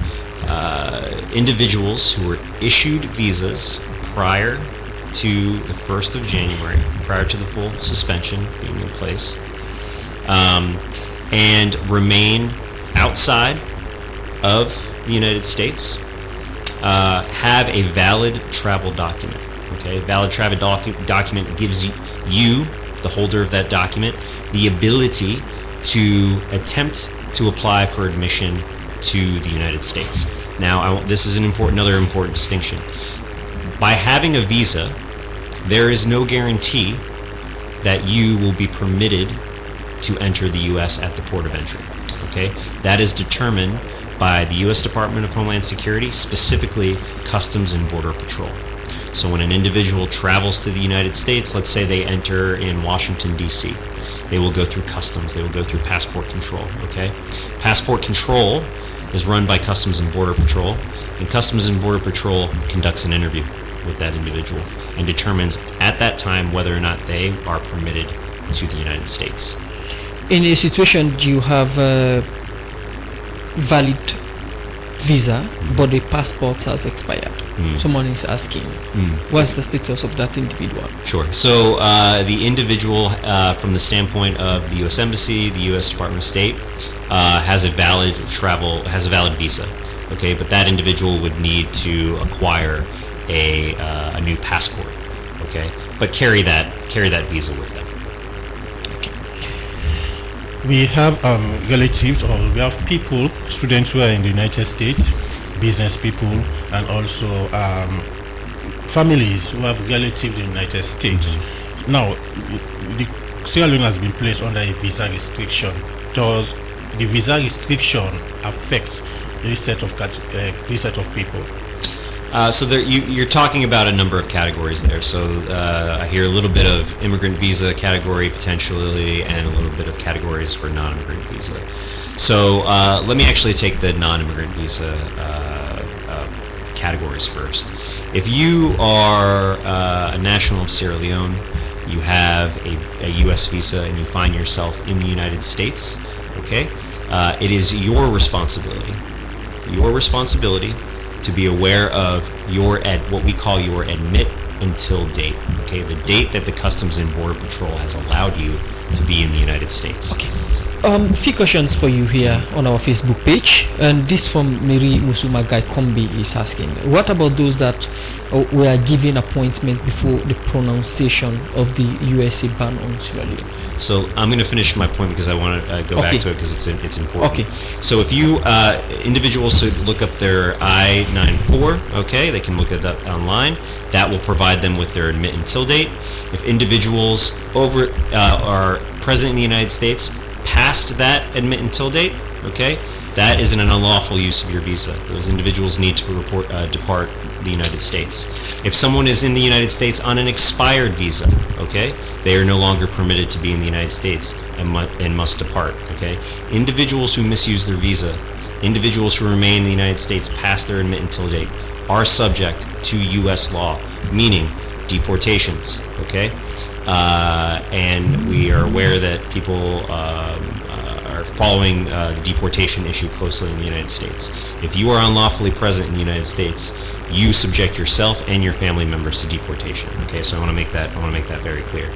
individuals who were issued visas prior to the 1st of January, prior to the full suspension being in place, and remain outside of the United States, have a valid travel document. Okay, valid travel document gives you, the holder of that document, the ability to attempt to apply for admission to the United States. Now, this is another important distinction. By having a visa, there is no guarantee that you will be permitted to enter the U.S. at the port of entry. Okay, that is determined by the U.S. Department of Homeland Security, specifically Customs and Border Patrol. So when an individual travels to the United States, let's say they enter in Washington, D.C., they will go through customs, they will go through passport control, okay? Passport control is run by Customs and Border Patrol, and Customs and Border Patrol conducts an interview with that individual and determines at that time whether or not they are permitted to the United States. In a situation, do you have a valid visa, but the passport has expired? Someone is asking, what's the status of that individual? Sure. So the individual, from the standpoint of the U.S. Embassy, the U.S. Department of State, has a valid visa. Okay, but that individual would need to acquire a new passport. Okay, but carry that visa with them. We have relatives, or we have people, students who are in the United States, business people, and also families who have relatives in the United States. Now, Sierra Leone has been placed under a visa restriction. Does the visa restriction affect this set of people? So you're talking about a number of categories there. So I hear a little bit of immigrant visa category potentially, and a little bit of categories for non-immigrant visa. So let me actually take the non-immigrant visa categories first. If you are a national of Sierra Leone, you have a U.S. visa, and you find yourself in the United States, okay, it is your responsibility to be aware of what we call your admit until date. Okay, the date that the Customs and Border Patrol has allowed you to be in the United States. Okay. Few questions for you here on our Facebook page, and this from Miri Musuma Guy Kombi is asking, what about those that were given appointment before the pronunciation of the USA ban on Sierra Leone? So I'm going to finish my point because I want to go back to it because it's important. Okay. So if you individuals should look up their I-94, okay, they can look at that online. That will provide them with their admit until date. If individuals are present in the United States past that admit until date, okay, that is an unlawful use of your visa. Those individuals need to depart the United States. If someone is in the United States on an expired visa, okay, they are no longer permitted to be in the United States and must depart, okay. Individuals who misuse their visa, individuals who remain in the United States past their admit until date, are subject to U.S. law, meaning deportations, okay. And we are aware that people are following the deportation issue closely in the United States. If you are unlawfully present in the United States, you subject yourself and your family members to deportation. Okay, so I want to make that very clear.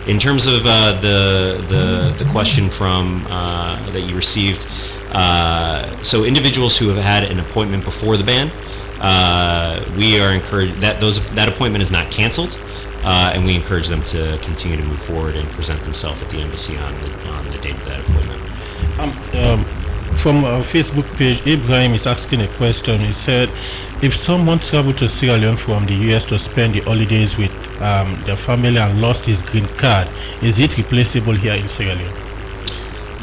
In terms of the question from that you received, so individuals who have had an appointment before the ban, we are encouraged that appointment is not canceled. And we encourage them to continue to move forward and present themselves at the embassy on the date of that appointment. From our Facebook page, Ibrahim is asking a question. He said, if someone traveled to Sierra Leone from the US to spend the holidays with their family and lost his green card, is it replaceable here in Sierra Leone?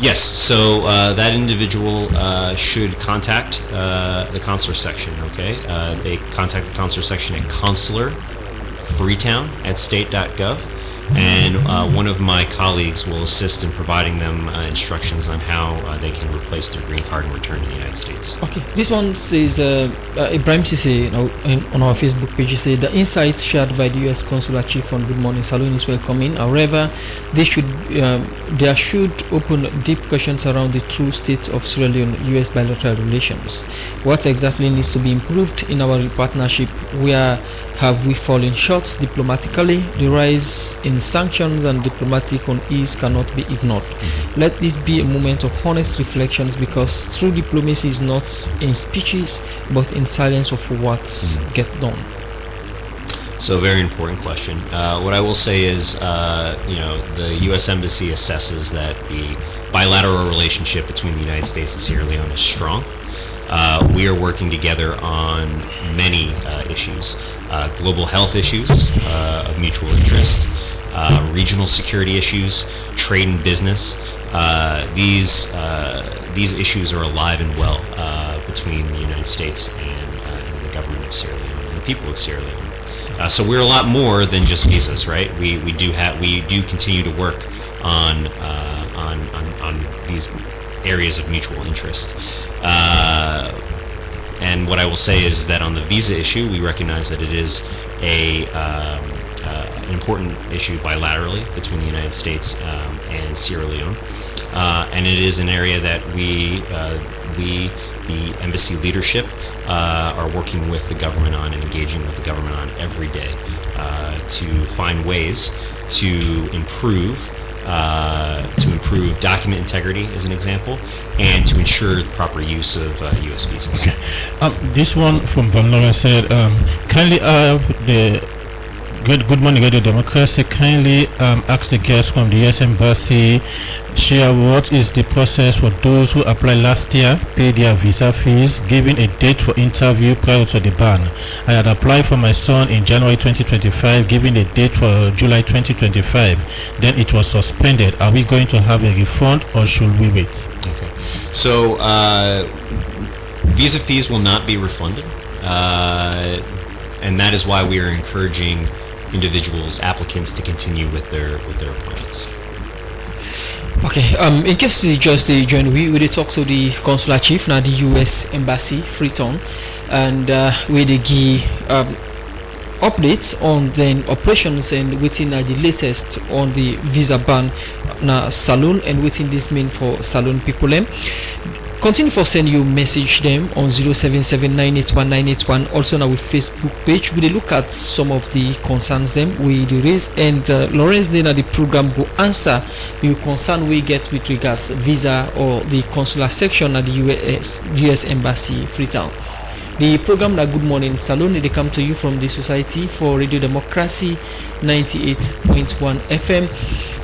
Yes, so that individual should contact the consular section, okay? They contact the consular section at consular.freetown@state.gov, and one of my colleagues will assist in providing them instructions on how they can replace their green card and return to the United States. Okay, this one says, Ibrahim Sise on our Facebook page, said the insights shared by the U.S. Consular Chief on Good Morning Saloon is welcoming. However, there should open deep questions around the true state of Sierra Leone-U.S. bilateral relations. What exactly needs to be improved in our partnership? Where have we fallen short diplomatically? The rise in sanctions and diplomatic unease cannot be ignored. Let this be a moment of honest reflections, because true diplomacy is not in speeches but in silence of what's get done. So, very important question. What I will say is, the U.S. Embassy assesses that the bilateral relationship between the United States and Sierra Leone is strong. We are working together on many issues, global health issues of mutual interest, regional security issues, trade and business. These issues are alive and well between the United States and the government of Sierra Leone and the people of Sierra Leone. So we're a lot more than just visas, right? We do continue to work on these areas of mutual interest. And what I will say is that on the visa issue, we recognize that it is an important issue bilaterally between the United States and Sierra Leone, and it is an area that we, the embassy leadership, are working with the government on and engaging with the government on every day to find ways to improve document integrity, as an example, and to ensure the proper use of U.S. visas. Okay. This one from Von Lauren said, kindly the Good Morning Radio Democracy, kindly ask the guests from the U.S. Embassy, share what is the process for those who applied last year, pay their visa fees, giving a date for interview prior to the ban. I had applied for my son in January 2025, giving a date for July 2025. Then it was suspended. Are we going to have a refund or should we wait? Okay. So visa fees will not be refunded, and that is why we are encouraging applicants to continue with their appointments. Okay, in case you just join, we will talk to the consular chief now, the U.S. Embassy Freetown, and we will give updates on the operations and within the latest on the visa ban na saloon and within this mean for saloon people. Continue for send you message them on 077981981. Also now with Facebook page, we look at some of the concerns them we raise, and Lawrence then at the program go answer your concern we get with regards visa or the consular section at the US Embassy Freetown. The program na Good Morning Saloon, they come to you from the Society for Radio Democracy 98.1 FM.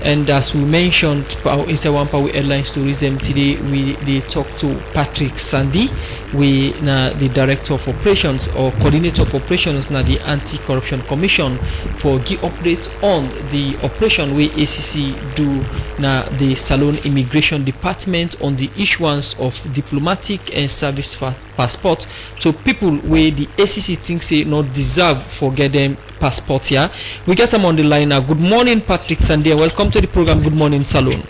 And as we mentioned, inside one power headline stories, today they talk to Patrick Sandy, the Director of Operations or Coordinator of Operations na the Anti-Corruption Commission, for give updates on the operation we ACC do na the Saloon Immigration Department on the issuance of diplomatic and service passport to people where the ACC thinks say not deserve for get them passport here. We get them on the line now. Good morning, Patrick Sandy. Welcome to the program Good Morning Saloon.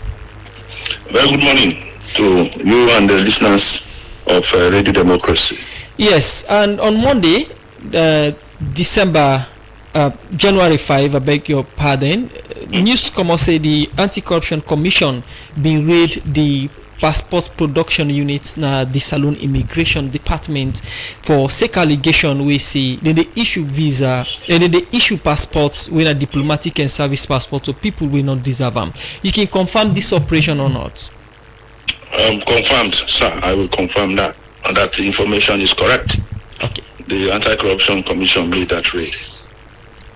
Very good morning to you and the listeners of Radio Democracy. Yes, and on Monday, January 5, I beg your pardon, news come out say the Anti-Corruption Commission been raid the passport production unit na the Saloon Immigration Department for sake allegation we say then they issue visa and then they issue passports when a diplomatic and service passport to people will not deserve them. You can confirm this operation or not? Confirmed, sir. I will confirm that the information is correct. Okay. The Anti-Corruption Commission made that raid.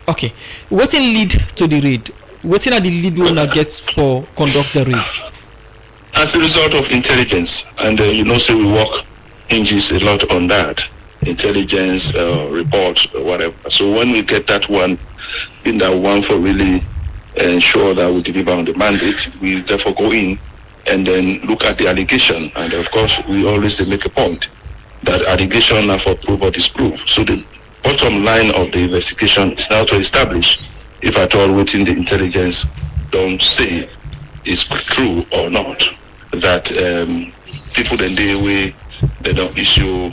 Okay. What will lead to the raid? What are the lead we will get for conduct the raid? As a result of intelligence, and say we work hinges a lot on that intelligence report or whatever. So when we get that one, in that one for really ensure that we deliver on the mandate, we therefore go in and then look at the allegation. And of course, we always make a point that allegation are for proof or disprove. So the bottom line of the investigation is now to establish if at all within the intelligence don't say is true or not, that people in the way they don't issue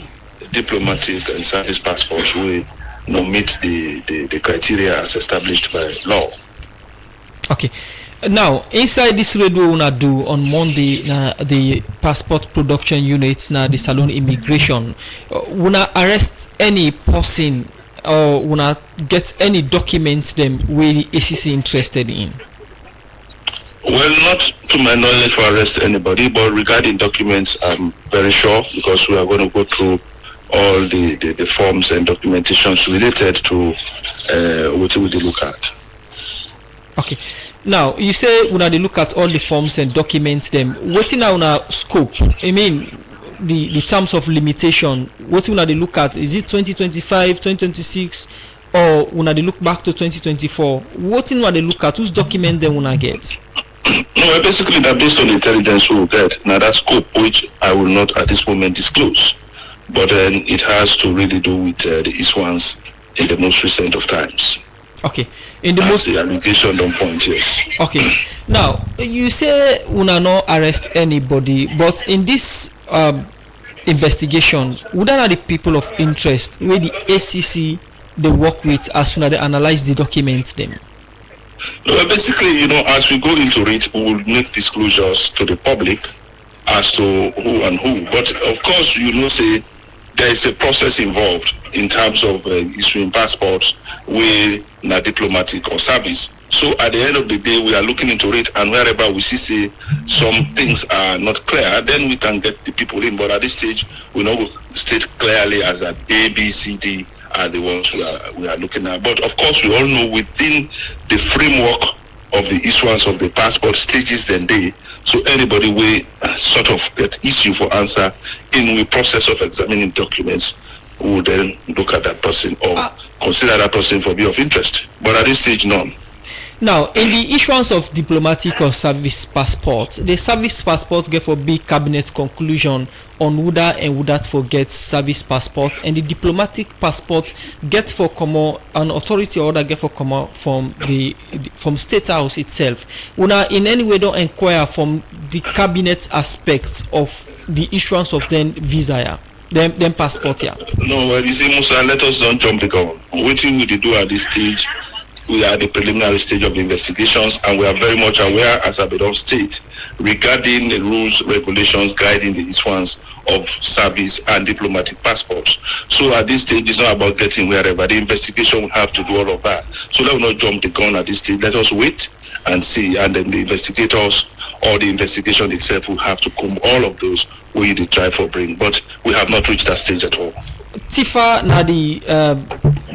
diplomatic and service passports will not meet the criteria as established by law. Okay. Now, inside this radio we do on Monday, the passport production units, the Salone immigration, we arrest any person or we get any documents them where the ACC interested in. Well, not to my knowledge for arrest anybody, but regarding documents, I'm very sure, because we are going to go through all the forms and documentations related to what we look at. Okay. Now, you say when they look at all the forms and documents them, what's in our scope? I mean, the terms of limitation, what when they look at, is it 2025, 2026, or when they look back to 2024? What in what they look at, whose document they wanna get? No, basically that based on the intelligence we will get. Now that scope, which I will not at this moment disclose, but then it has to really do with the issuance in the most recent of times. Okay. In the most the allegation don't point, yes. Okay. Now you say we not arrest anybody, but in this investigation, would are the people of interest where the ACC they work with as soon as they analyze the documents them? Well, basically, as we go into it, we will make disclosures to the public as to who and who. But of course, say there is a process involved in terms of issuing passports with na diplomatic or service. So at the end of the day, we are looking into it, and wherever we see some things are not clear, then we can get the people in. But at this stage, we know state clearly as that A, B, C, D are the ones we are looking at. But of course, we all know within the framework of the issuance of the passport stages then day, so anybody will sort of get issue for answer in the process of examining documents will then look at that person or consider that person for be of interest. But at this stage, none. Now, in the issuance of diplomatic or service passports, the service passport get for big cabinet conclusion on WUDA and WUDA for get service passport, and the diplomatic passport get for common an authority or get for common from from State House itself. Una in any way don't inquire from the cabinet aspects of the issuance of them visa, them passport. Yeah. No, well, you see, Musa, let us don't jump the gun. What we do at this stage. We are at the preliminary stage of investigations, and we are very much aware as Abidjan State regarding the rules, regulations guiding the issuance of service and diplomatic passports. So at this stage, it's not about getting wherever. The investigation will have to do all of that. So let us not jump the gun at this stage. Let us wait and see, and then the investigators or the investigation itself will have to comb all of those where they try for bring. But we have not reached that stage at all. Tifa na the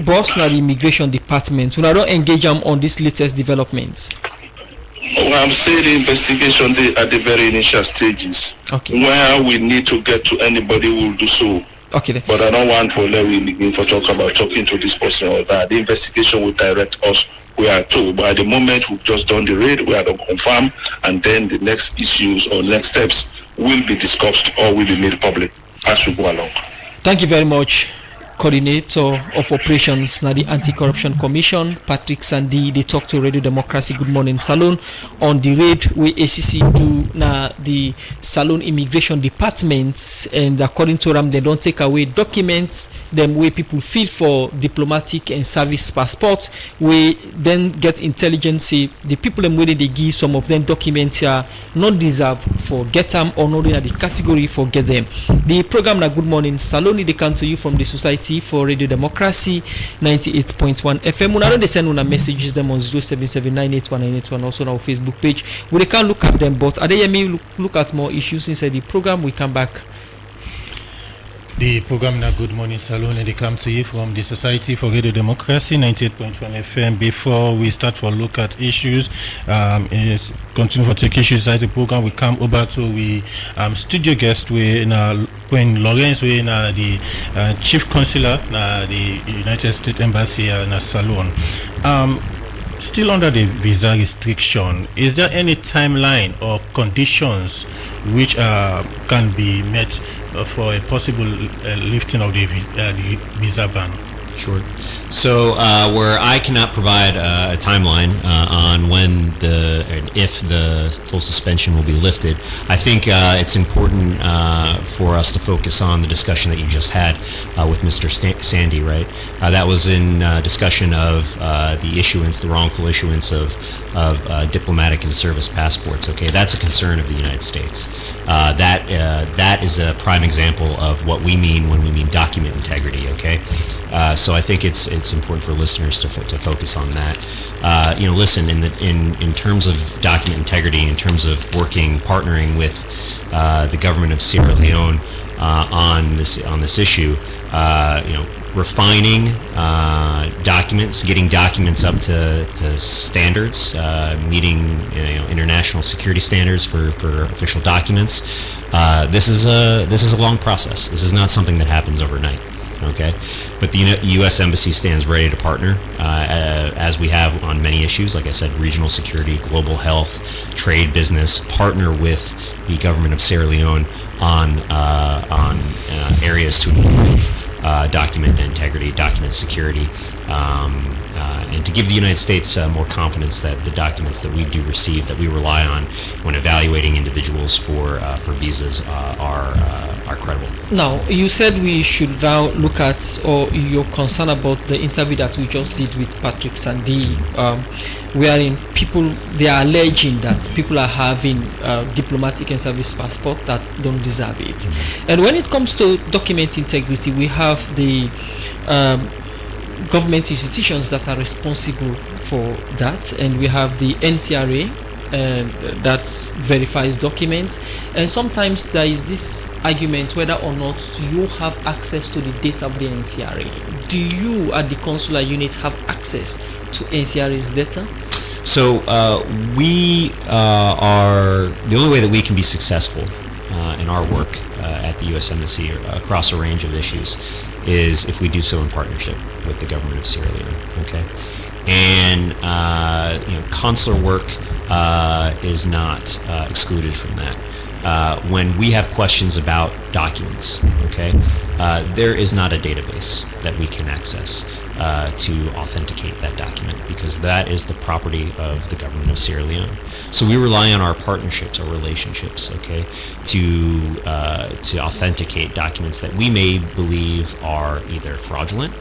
boss na the immigration department. We don't engage them on this latest developments. Well, I'm saying the investigation at the very initial stages. Okay. Where we need to get to anybody who will do so. Okay. Then. But I don't want to let we begin for talking to this person or that. The investigation will direct us where to. But at the moment we've just done the raid, we are to confirm, and then the next issues or next steps will be discussed or will be made public as we go along. Thank you very much, Coordinator of Operations na the Anti-Corruption Commission, Patrick Sandi. They talk to Radio Democracy Good Morning Salone on the raid where ACC do na the Salone Immigration Department, and according to them, they don't take away documents them where people fill for diplomatic and service passports. We then get intelligence say the people them where they give some of them documents are not deserve for get them or not in the category for get them. The program na Good Morning Salone they come to you from the Society for Radio Democracy 98.1 FM. Una they send una messages them on 077981981, also on our Facebook page. We can look at them, but Adeyemi look at more issues inside the program. We come back. The program na Good Morning Salone, and they come to you from the Society for Radio Democracy 98.1 FM. Before we start to look at issues, is continue for take issues inside the program. We come over to we studio guest when Lawrence we the Chief Consular the United States Embassy na Salone. Still under the visa restriction, is there any timeline or conditions which can be met for a possible lifting of the visa ban? Sure. So where I cannot provide a timeline on when if the full suspension will be lifted, I think it's important for us to focus on the discussion that you just had with Mr. Sandy, right? That was in discussion of the wrongful issuance of diplomatic and service passports. Okay, that's a concern of the United States. That is a prime example of what we mean when we mean document integrity. Okay. So I think it's important for listeners to focus on that. Listen, in terms of document integrity, in terms of partnering with the government of Sierra Leone on this issue, refining documents, getting documents up to standards, meeting international security standards for official documents. This is a long process. This is not something that happens overnight. Okay, but the U.S. Embassy stands ready to partner, as we have on many issues. Like I said, regional security, global health, trade, business. Partner with the government of Sierra Leone on areas to improve document integrity, document security, and to give the United States more confidence that the documents that we do receive, that we rely on when evaluating individuals for visas, are credible. Now, you said we should now look at, or you're concerned about the interview that we just did with Patrick Sandy, wherein they are alleging that people are having diplomatic and service passport that don't deserve it. Mm-hmm. And when it comes to document integrity, we have the government institutions that are responsible for that, and we have the NCRA that verifies documents, and sometimes there is this argument whether or not you have access to the data of the NCRA. Do you at the consular unit have access to NCRA's data? So we are the only way that we can be successful in our work at the U.S. Embassy across a range of issues is if we do so in partnership with the government of Sierra Leone. Okay, and consular work is not excluded from that. When we have questions about documents, okay, there is not a database that we can access to authenticate that document, because that is the property of the government of Sierra Leone. So we rely on our partnerships, our relationships, okay, to authenticate documents that we may believe are either fraudulent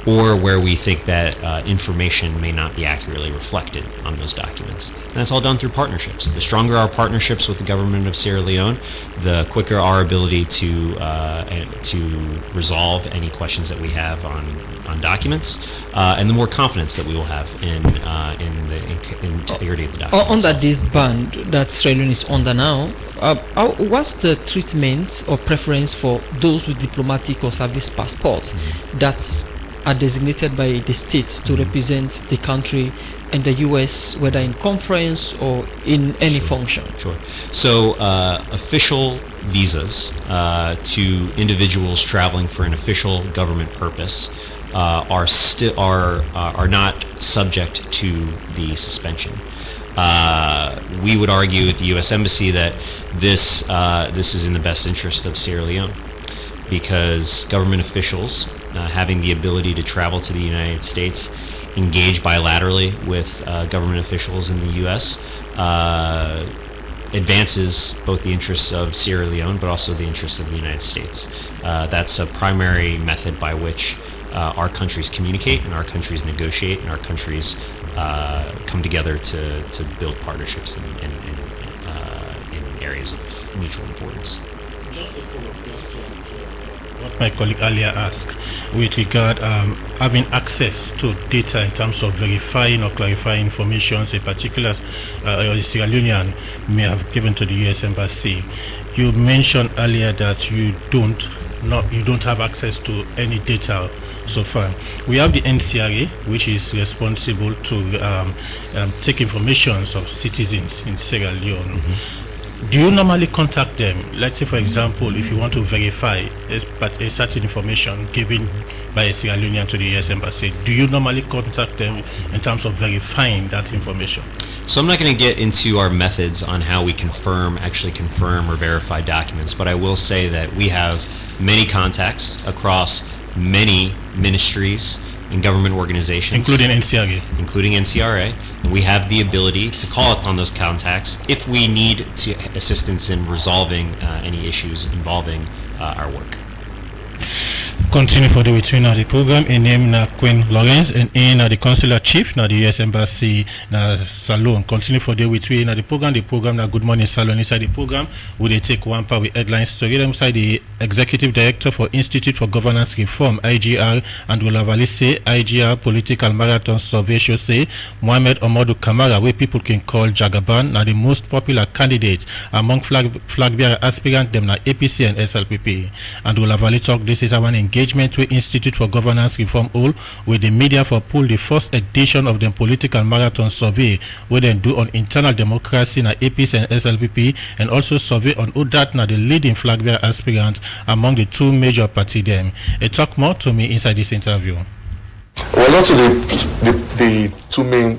or where we think that information may not be accurately reflected on those documents. And that's all done through partnerships. The stronger our partnerships with the government of Sierra Leone, the quicker our ability to resolve any questions that we have on documents, and the more confidence that we will have in the integrity of the documents. Under this ban that Sierra Leone is under now, what's the treatment or preference for those with diplomatic or service passports that are designated by the states to represent the country and the U.S., whether in conference or in any function? Sure. So official visas to individuals traveling for an official government purpose are not subject to the suspension. We would argue at the U.S. Embassy that this is in the best interest of Sierra Leone, because government officials having the ability to travel to the United States, engage bilaterally with government officials in the U.S., advances both the interests of Sierra Leone but also the interests of the United States. That's a primary method by which our countries communicate and our countries negotiate and our countries come together to build partnerships in areas of mutual importance. What my colleague earlier asked with regard having access to data in terms of verifying or clarifying information a particular Sierra Leonean may have given to the U.S. Embassy. You mentioned earlier that you don't have access to any data so far. We have the NCRA, which is responsible to take information of citizens in Sierra Leone. Mm-hmm. Do you normally contact them? Let's say, for example, if you want to verify a certain information given by a Sierra Leonean to the US Embassy. Do you normally contact them in terms of verifying that information? So I'm not going to get into our methods on how we actually confirm or verify documents, but I will say that we have many contacts across many ministries and government organizations. Including NCRA. And we have the ability to call upon those contacts if we need assistance in resolving any issues involving our work. Continue for the between the program. In name na Queen Lawrence and in the consular chief na the US Embassy na Salon. Continue for the between the program na Good Morning Salon. Inside the program we they take one part with headlines story. Inside the executive director for Institute for Governance Reform IGR Andrew Lavali say IGR political marathon survey show say Mohamed Omodu Kamara, where people can call Jagaban, na the most popular candidate among flag bearer aspirant them na APC and SLPP. Andrew Lavali talk this is our engagement with Institute for Governance Reform all with the media for pull the first edition of the political marathon survey where they do on internal democracy na APC and SLPP, and also survey on who that na the leading flag bearer aspirant among the two major party them. Talk more to me inside this interview. Well, also the two main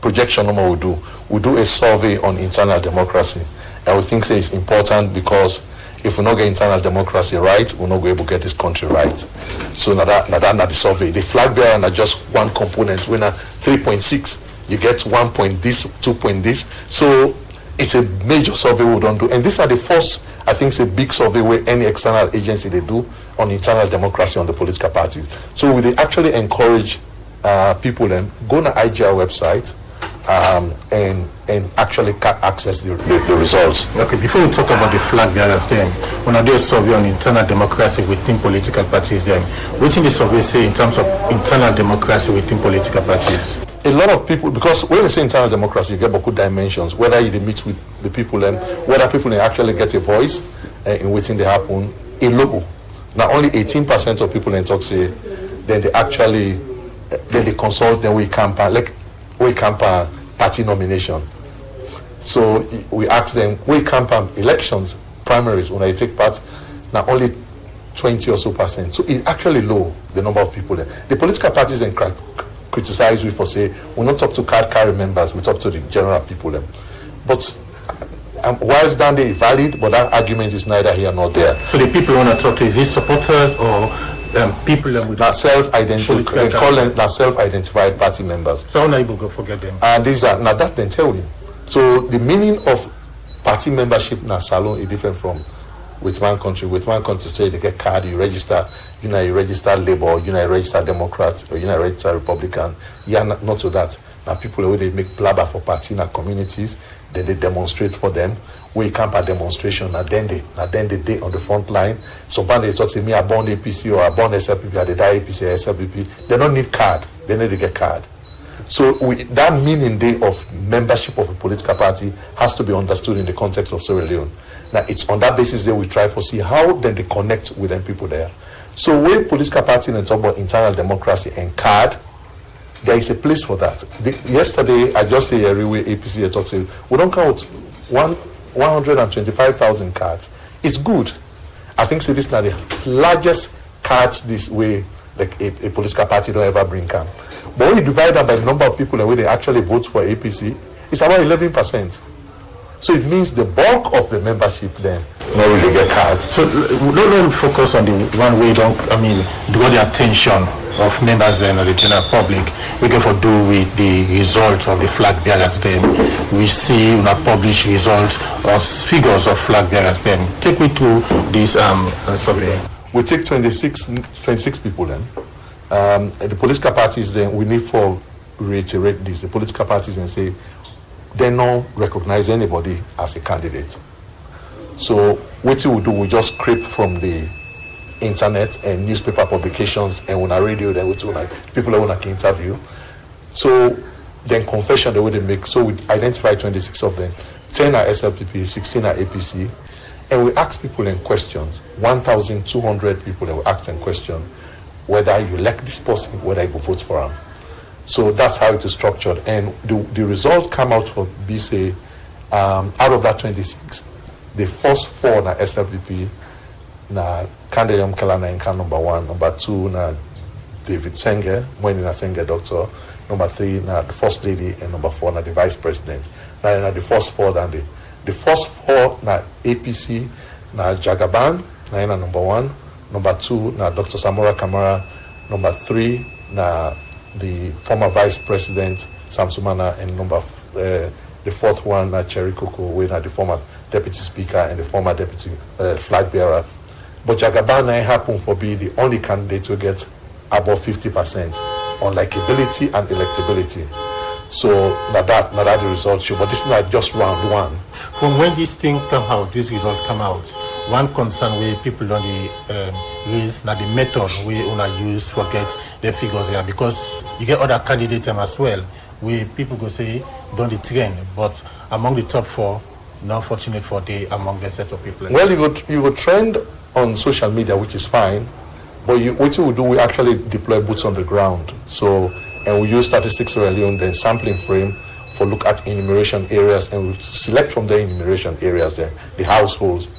projection number we do a survey on internal democracy, and we think it's important because if we not get internal democracy right, we're not going to get this country right. So now that the survey, the flag bearer na just one component. When 3.6, you get 1 point this, 2 point this. So it's a major survey we don't do, and these are the first. I think it's a big survey where any external agency they do on internal democracy on the political parties. So we actually encourage people them go on the IGR website and actually access the results. Okay, before we talk about the flag bearers then, when I do a survey on internal democracy within political parties then, what did the survey say in terms of internal democracy within political parties? A lot of people, because when we say internal democracy, you get beaucoup dimensions, whether you meet with the people whether people actually get a voice in waiting they happen, a low. Now only 18% of people in talk say, then they consult, then we campaign, party nomination. So we ask them, we campaign elections, primaries, when I take part, now only 20 or so percent. So it's actually low, the number of people there. The political parties then criticize we for say, we not talk to card carry members, we talk to the general people them. But whilst that they valid, but that argument is neither here nor there. So the people want to talk to, is it supporters or people with that self-identified, they call them that self-identified party members. So how you go forget them? And these are now that then tell you. So the meaning of party membership in Salon is different from with one country. With one country, say they get card, you register, you register Labour, you register Democrat, or you register Republican. Yeah, not so that. Now people where they make blabber for party in our communities, then they demonstrate for them. We camp at demonstration, and then they on the front line. Somebody talk to me, I born APC or I born SLPP, or they die APC or SLPP. They don't need card. They need to get card. So that meaning day of membership of a political party has to be understood in the context of Sierra Leone. Now it's on that basis that we try to see how then they connect with them people there. So when political party and talk about internal democracy and card, there is a place for that. Yesterday I just heard everywhere APC talk say we don't count 125,000 cards. It's good. I think this is not the largest cards this way like a political party don't ever bring can. But when you divide that by the number of people and where they actually vote for APC, it's about 11%. So it means the bulk of the membership then not really get card. So don't focus on the one way draw the attention of members then of the general public. We can for do with the results of the flag bearers then. We see publish results or figures of flag bearers then. Take me to this survey. We take 26 people then. The political parties then, we need for reiterate this. The political parties then say they don't recognize anybody as a candidate. So what we do, we just scrape from the internet and newspaper publications and on our radio, then we do people that want to interview. So then confession the way they make. So we identify 26 of them. 10 are SLPP, 16 are APC. And we ask people in questions, 1,200 people that we ask them question, whether you like this person, whether you go vote for him. So that's how it is structured. And the results come out for BC, out of that 26, the first 4 na SLPP, na Kandeyom Kalana in can number 1, number 2 na David Senge, Mwenina Senge doctor. Number 3, now the first lady, and number 4, now the vice president. Now the first 4, then the first 4, now APC, now Jagaban, now number 1. Number 2, now Dr. Samora Kamara. Number 3, now the former vice president, Sam Sumana, and the fourth one, now Cherry Koko, where now the former deputy speaker and the former deputy flag bearer. But Jagaban happened to be the only candidate to get above 50% on likability and electability. So that the results show. But this is not just round 1. From when these things come out, these results come out, one concern where people don't raise that the method we wanna use for get the figures here, because you get other candidates as well where people go say don't the trend, but among the top 4, not fortunate for the among the set of people. Well, you go trend on social media, which is fine, but what we do, we actually deploy boots on the ground. So, and we use statistics early on, then sampling frame for look at enumeration areas, and we select from the enumeration areas the households.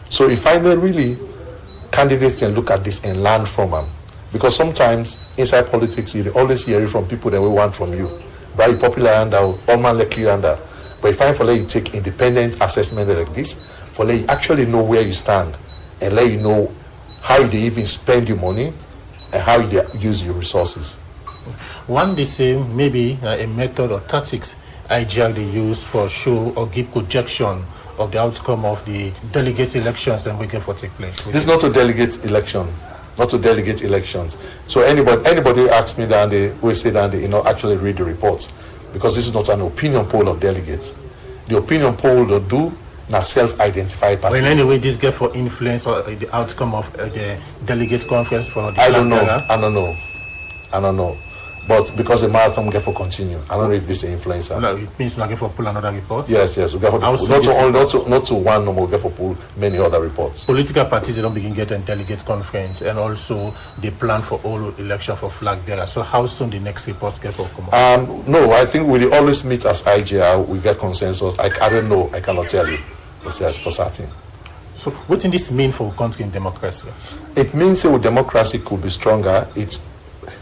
So if I may really, candidates can look at this and learn from them. Because sometimes inside politics, you always hear it from people that we want from you. Very popular and all man like you and that. But if I for let you take independent assessment like this, for let you actually know where you stand and let you know how they even spend your money and how they use your resources. One they say maybe a method or tactics IGR they use for show or give projection of the outcome of the delegate elections that we get for take place. This is not a delegate election, not to delegate elections. So anybody who asks me that, they will say that they actually read the reports, because this is not an opinion poll of delegates. The opinion poll they do na self-identified party. Well, anyway, this get for influence or the outcome of the delegates conference for the I don't know. But because the marathon get for continue, I don't know if this is an influencer. No, it means not get for pull another report. Yes, we get for not to one no more, we get for pull many other reports. Political parties they don't begin getting delegate conference, and also they plan for all election for flag bearer. So how soon the next reports get for come out? No, I think we always meet as IGR. We get consensus. I don't know. I cannot tell you for certain. So what does this mean for country in democracy? It means that democracy could be stronger. It's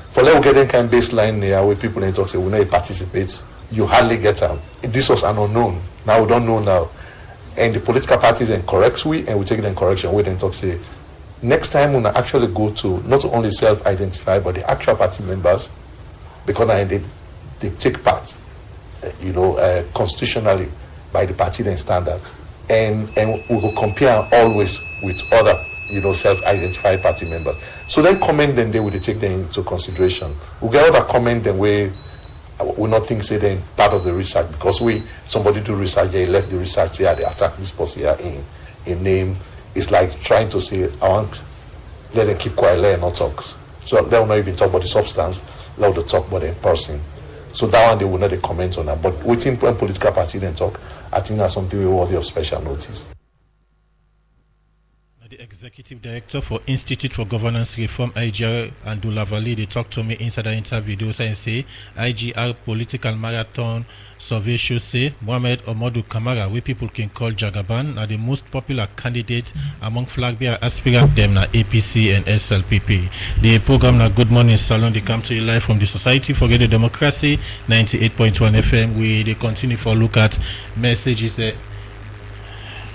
for let we get that kind of baseline there where people in talk say we not participate, you hardly get them. This was an unknown. Now we don't know now. And the political parties then corrects we and we take them correction. We then talk say next time we actually go to not only self-identify but the actual party members, because they take part constitutionally by the party then standards. And we will compare always with other self-identified party members. So then comment them, they will take them into consideration. We get other comment them where we not think say them part of the research, because somebody do research, they left the research here, they attack this person here in name. It's like trying to say, I want let them keep quiet, let them not talk. So they will not even talk about the substance, let them talk about the person. So that one they will not comment on that. But within when political party then talk, I think that's something worthy of special notice. The Executive Director for Institute for Governance Reform, IGR, Andula Valley, they talked to me inside the interview. They say IGR political marathon survey shows say Mohamed Omodu Kamara, where people can call Jagaban, are the most popular candidate among flag bearer aspirant them na APC and SLPP. The program na Good Morning Salon, they come to you live from the Society for Radio Democracy 98.1 FM. They continue for look at messages there.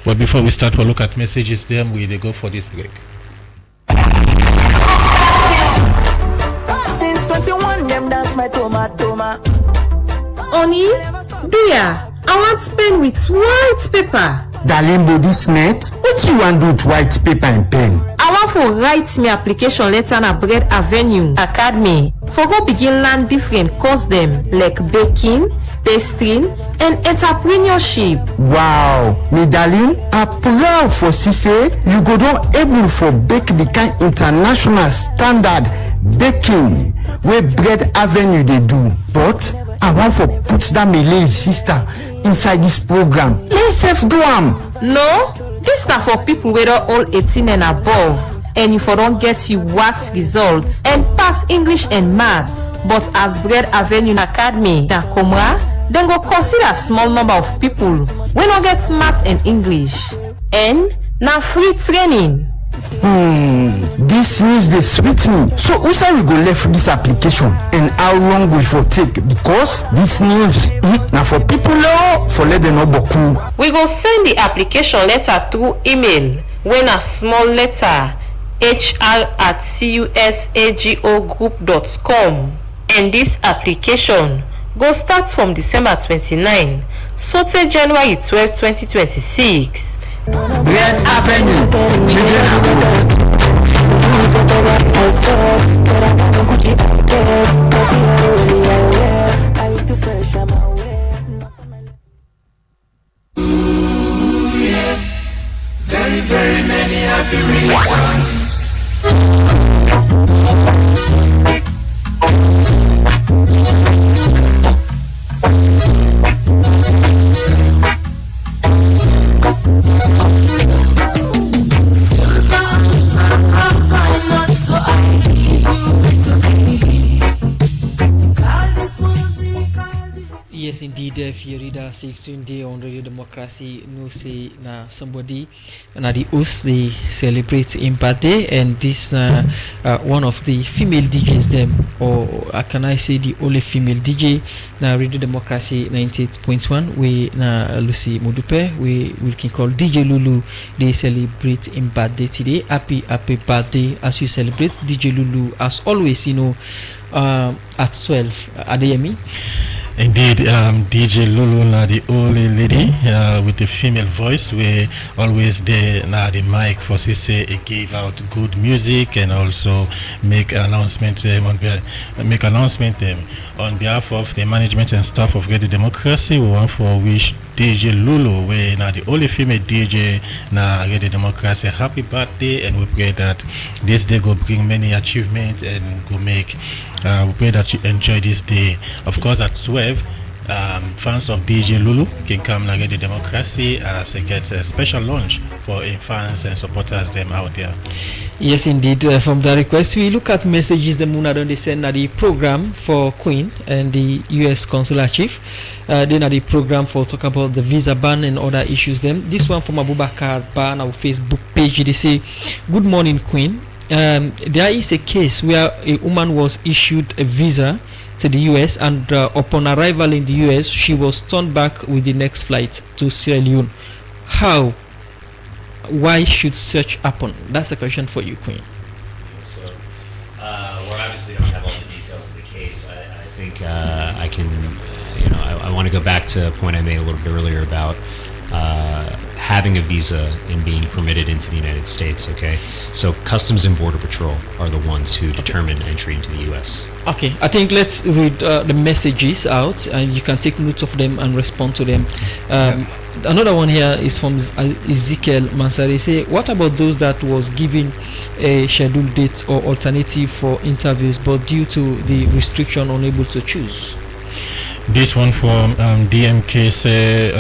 But before we start to look at messages, then we go for this break. Oni, Bia, I want to spend with white paper. Dalimbo this net, what you want to do with white paper and pen? I want to write me application letter na Bread Avenue Academy for go begin learn different course them like baking, pastry and entrepreneurship. Wow, me darling, I proud for say you go don able for bake the kind international standard baking where Bread Avenue they do. But I want to put that Malay sister inside this program. Let's have do am. No, this na for people wey don all 18 and above. And if you don't get you worst results and pass English and maths, but as Bread Avenue Academy na Komra, then go consider small number of people wey no get maths and English. And na free training. This news dey sweet me. So who say we go left this application and how long we for take? Because this news na for people for let them know boku. We go send the application letter through email when a small letter hr@cusagogroup.com, and this application go start from December 29 so till January 12, 2026. Bread Avenue, Very, very many happy reasons. Yes, indeed. If you read our 16 day on Radio Democracy, no say na somebody na the host they celebrate in birthday, and this na one of the female DJs them, or can I say the only female DJ na Radio Democracy 98.1. We na Lucy Modupe, we can call DJ Lulu. They celebrate in birthday today. Happy birthday as you celebrate DJ Lulu. As always, you know, at 12. Adeyemi. Indeed, DJ Lulu na the only lady with the female voice. We always there na the mic for say give out good music and also make announcement on behalf of the management and staff of Radio Democracy. We want for wish DJ Lulu, we na the only female DJ na Radio Democracy, happy birthday, and we pray that this day go bring many achievements and go make. We pray that you enjoy this day. Of course, at 12, fans of DJ Lulu can come and get the Democracy as they get a special launch for fans and supporters them out there. Yes, indeed. From the request, we look at messages the Muna don't send at the program for Queen and the U.S. Consular Chief. Then at the program for talk about the visa ban and other issues. Them. This one from Abubakar Ban, our Facebook page. They say, "Good morning, Queen. There is a case where a woman was issued a visa to the US, and upon arrival in the US, she was turned back with the next flight to Sierra Leone. How? Why should such happen?" That's a question for you, Queen. So, we obviously don't have all the details of the case. I think I can, I want to go back to a point I made a little bit earlier about having a visa and being permitted into the United States. Okay, so Customs and Border Patrol are the ones who determine entry into the U.S. Okay, I think let's read the messages out, and you can take note of them and respond to them. Another one here is from Ezekiel Mansari. Say, what about those that was given a scheduled date or alternative for interviews, but due to the restriction unable to choose? This one from DMK say,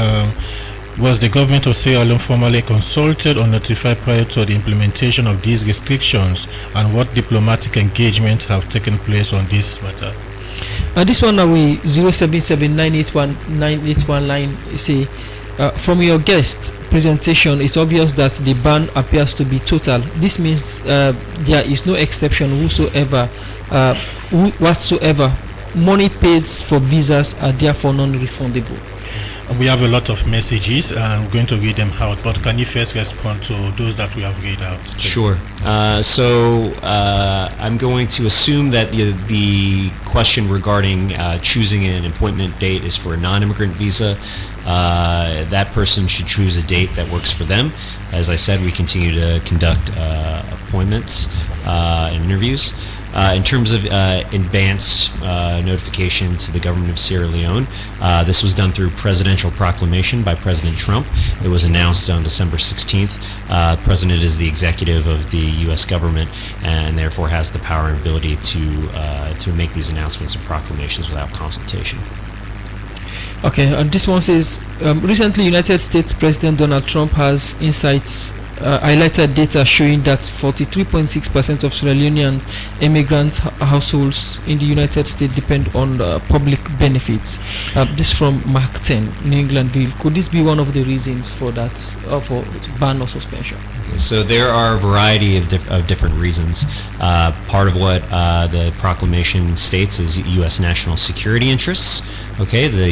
was the government of Sierra Leone formally consulted or notified prior to the implementation of these restrictions, and what diplomatic engagement have taken place on this matter? This one now we 077981981 say, from your guest presentation, it's obvious that the ban appears to be total. This means there is no exception whatsoever. Money paid for visas are therefore non-refundable. We have a lot of messages, and we're going to read them out, but can you first respond to those that we have read out? Sure. So I'm going to assume that the question regarding choosing an appointment date is for a non-immigrant visa. That person should choose a date that works for them. As I said, we continue to conduct appointments and interviews. In terms of advanced notification to the government of Sierra Leone, this was done through presidential proclamation by President Trump. It was announced on December 16th. The president is the executive of the U.S. government and therefore has the power and ability to make these announcements and proclamations without consultation. Okay, and this one says, recently United States President Donald Trump has insights highlighted data showing that 43.6% of Sierra Leonean immigrant households in the United States depend on public benefits. This from Mark 10, New Englandville. Could this be one of the reasons for that, for ban or suspension? So there are a variety of different reasons. Part of what the proclamation states is U.S. national security interests, okay, the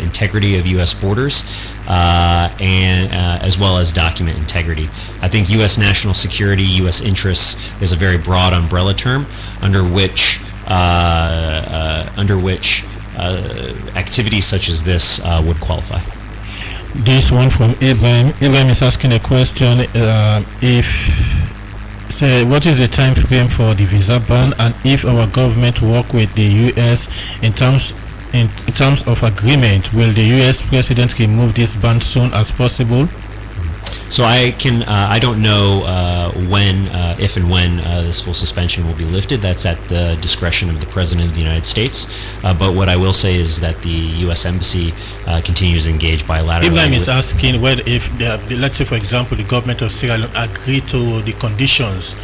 integrity of U.S. borders, and as well as document integrity. I think U.S. national security, U.S. interests is a very broad umbrella term under which activities such as this would qualify. This one from Abraham. Abraham is asking a question: what is the time frame for the visa ban, and if our government work with the U.S. in terms of agreement, will the U.S. president remove this ban soon as possible? So I don't know if and when this full suspension will be lifted. That's at the discretion of the President of the United States. But what I will say is that the U.S. Embassy continues to engage bilaterally. Ibrahim is asking whether if, let's say, for example, the government of Sierra Leone agree to the conditions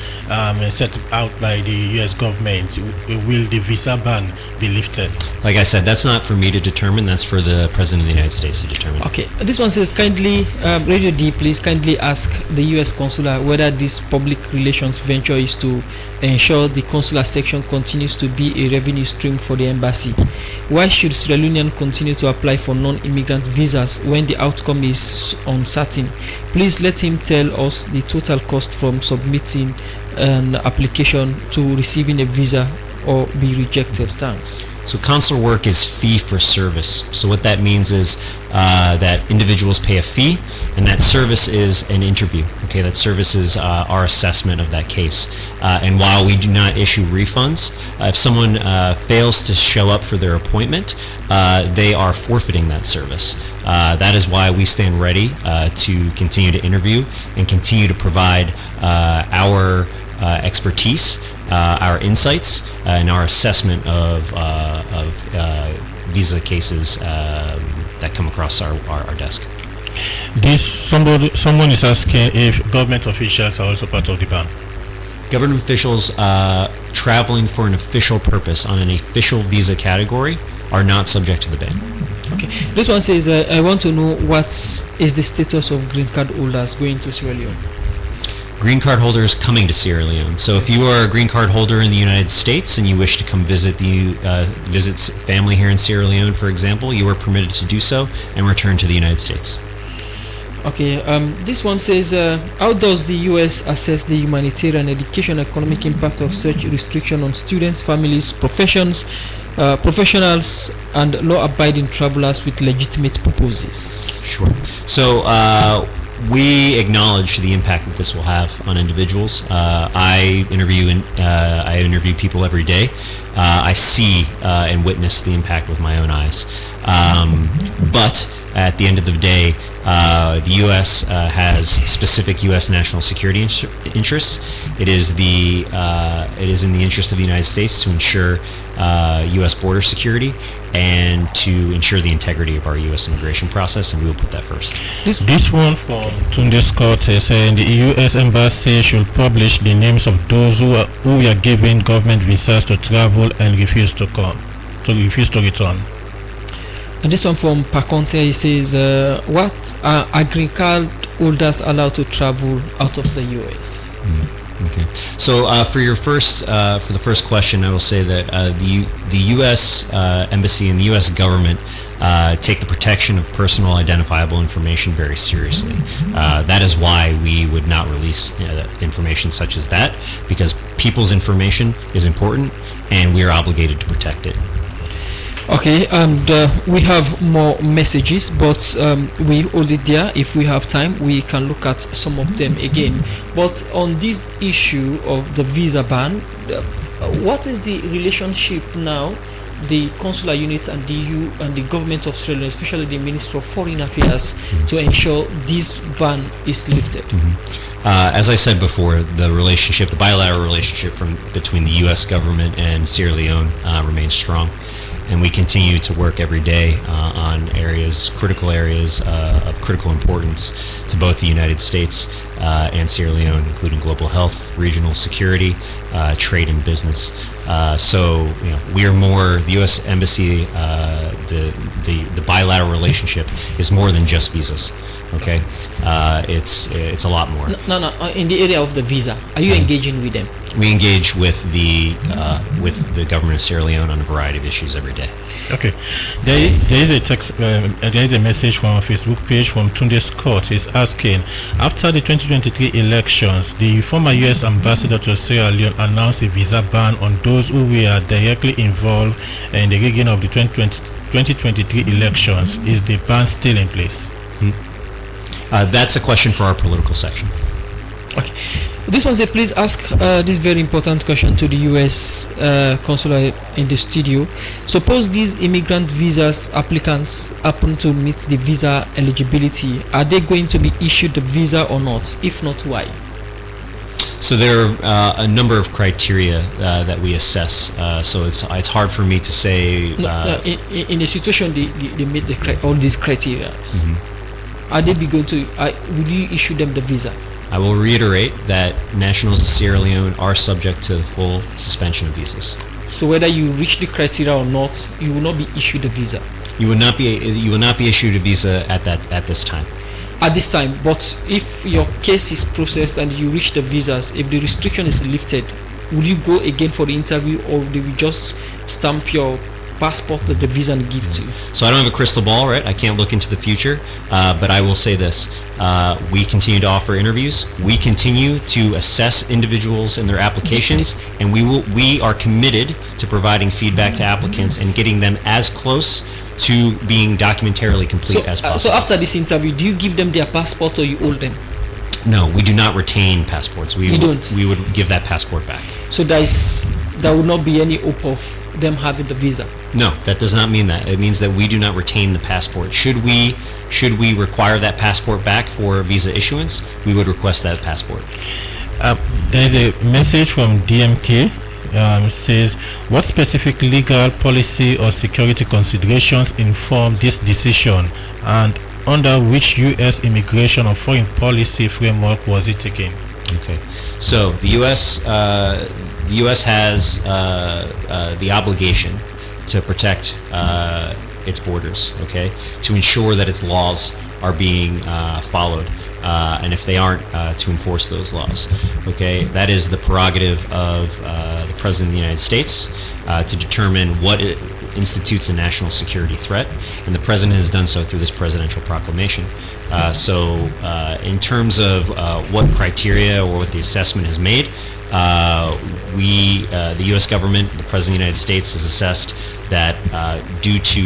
set out by the U.S. government, will the visa ban be lifted? Like I said, that's not for me to determine. That's for the President of the United States to determine. Okay. This one says, kindly, Radio D, please kindly ask the U.S. consular whether this public relations venture is to ensure the consular section continues to be a revenue stream for the embassy. Why should Sierra Leonean continue to apply for non-immigrant visas when the outcome is uncertain? Please let him tell us the total cost from submitting an application to receiving a visa or be rejected. Thanks. So consular work is fee for service. So what that means is that individuals pay a fee, and that service is an interview. Okay, that service is our assessment of that case. And while we do not issue refunds, if someone fails to show up for their appointment, they are forfeiting that service. That is why we stand ready to continue to interview and continue to provide our expertise, our insights, and our assessment of visa cases that come across our desk. Someone is asking if government officials are also part of the ban. Government officials traveling for an official purpose on an official visa category are not subject to the ban. Okay. This one says, I want to know what is the status of green card holders going to Sierra Leone. Green card holders coming to Sierra Leone. So if you are a green card holder in the United States and you wish to come visit family here in Sierra Leone, for example, you are permitted to do so and return to the United States. Okay, this one says, how does the U.S. assess the humanitarian, education, economic impact of such restriction on students, families, professionals, and law-abiding travelers with legitimate purposes? Sure. So we acknowledge the impact that this will have on individuals. I interview people every day. I see and witness the impact with my own eyes. But at the end of the day, the U.S. has specific U.S. national security interests. It is in the interest of the United States to ensure U.S. border security and to ensure the integrity of our U.S. immigration process, and we will put that first. This one from Tunde Scott is saying the U.S. Embassy should publish the names of those who are given government visas to travel and refuse to return. And this one from Paconte, he says, what are green card holders allowed to travel out of the U.S.? Okay. So for the first question, I will say that the U.S. Embassy and the U.S. government take the protection of personal identifiable information very seriously. That is why we would not release information such as that, because people's information is important and we are obligated to protect it. Okay, and we have more messages, but we hold it there. If we have time, we can look at some of them again. But on this issue of the visa ban, what is the relationship now, the consular unit and the EU and the government of Australia, especially the Minister of Foreign Affairs, to ensure this ban is lifted? As I said before, the bilateral relationship between the U.S. government and Sierra Leone remains strong. and we continue to work every day on critical areas of critical importance to both the United States and Sierra Leone, including global health, regional security, trade and business. So we are more, the U.S. Embassy, the bilateral relationship is more than just visas. Okay, it's a lot more. No. In the area of the visa, are you engaging with them? We engage with the government of Sierra Leone on a variety of issues every day. Okay, there is a text. There is a message from our Facebook page from Tunde Scott. He's asking, after the 2023 elections, the former U.S. ambassador to Sierra Leone announced a visa ban on those who were directly involved in the rigging of the 2023 elections. Is the ban still in place? That's a question for our political section. Okay. This one says, please ask this very important question to the U.S. consular in the studio. Suppose these immigrant visas applicants happen to meet the visa eligibility, are they going to be issued the visa or not? If not, why? So there are a number of criteria that we assess. So it's hard for me to say. In a situation they meet all these criteria, are they be going to? Will you issue them the visa? I will reiterate that nationals of Sierra Leone are subject to full suspension of visas. So whether you reach the criteria or not, you will not be issued a visa. You will not be issued a visa at this time. At this time, but if your case is processed and you reach the visas, if the restriction is lifted, will you go again for the interview, or they will just stamp your passport that the visa and give to you? So I don't have a crystal ball, right? I can't look into the future, but I will say this: we continue to offer interviews. We continue to assess individuals and their applications, and we are committed to providing feedback to applicants and getting them as close to being documentarily complete as possible. So after this interview, do you give them their passport or you hold them? No, we do not retain passports. We would give that passport back. So there would not be any hope of them having the visa? No, that does not mean that. It means that we do not retain the passport. Should we require that passport back for visa issuance, we would request that passport. There is a message from DMK. Says, what specific legal, policy or security considerations inform this decision, and under which U.S. immigration or foreign policy framework was it taken? Okay, so the U.S. has the obligation to protect its borders, okay, to ensure that its laws are being followed, and if they aren't, to enforce those laws, okay. That is the prerogative of the President of the United States to determine what institutes a national security threat, and the President has done so through this presidential proclamation. So in terms of what criteria or what the assessment is made, the U.S. government, the President of the United States, has assessed that due to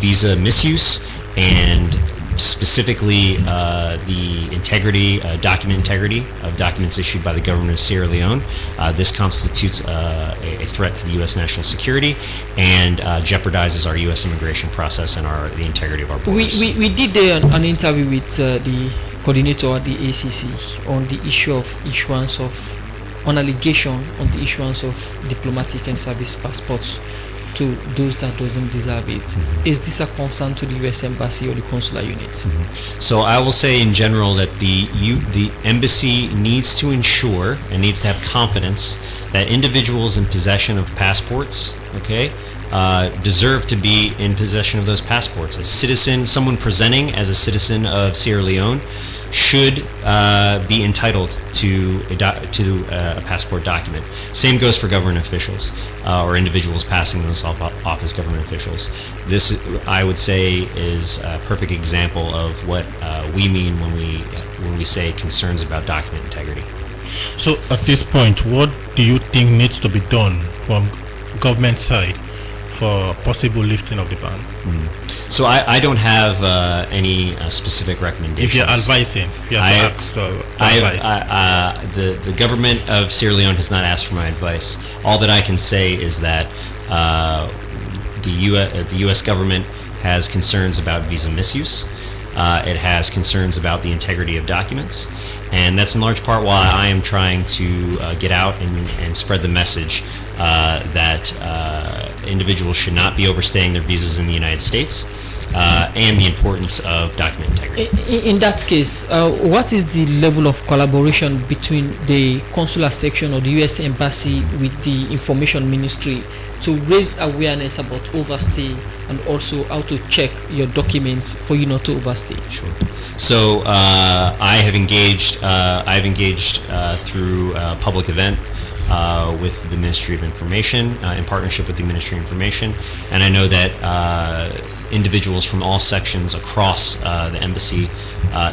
visa misuse and specifically the integrity, document integrity of documents issued by the government of Sierra Leone, this constitutes a threat to the U.S. national security and jeopardizes our U.S. immigration process and the integrity of our borders. We did an interview with the coordinator at the ACC on the issue of issuance of, on allegation on the issuance of diplomatic and service passports to those that doesn't deserve it. Is this a concern to the U.S. Embassy or the consular units? So I will say in general that the embassy needs to ensure and needs to have confidence that individuals in possession of passports, okay, deserve to be in possession of those passports. A citizen, someone presenting as a citizen of Sierra Leone, should be entitled to a passport document. Same goes for government officials or individuals passing those off as government officials. This, I would say, is a perfect example of what we mean when we say concerns about document integrity. So at this point, what do you think needs to be done from government side for possible lifting of the ban? So I don't have any specific recommendations. If you're advising, you have to ask for advice. The government of Sierra Leone has not asked for my advice. All that I can say is that the U.S. government has concerns about visa misuse. It has concerns about the integrity of documents, and that's in large part why I am trying to get out and spread the message that individuals should not be overstaying their visas in the United States, and the importance of document integrity. In that case, what is the level of collaboration between the consular section or the U.S. Embassy with the Information Ministry to raise awareness about overstay and also how to check your documents for you not to overstay? Sure. So I have engaged through a public event with the Ministry of Information, in partnership with the Ministry of Information, and I know that individuals from all sections across the embassy,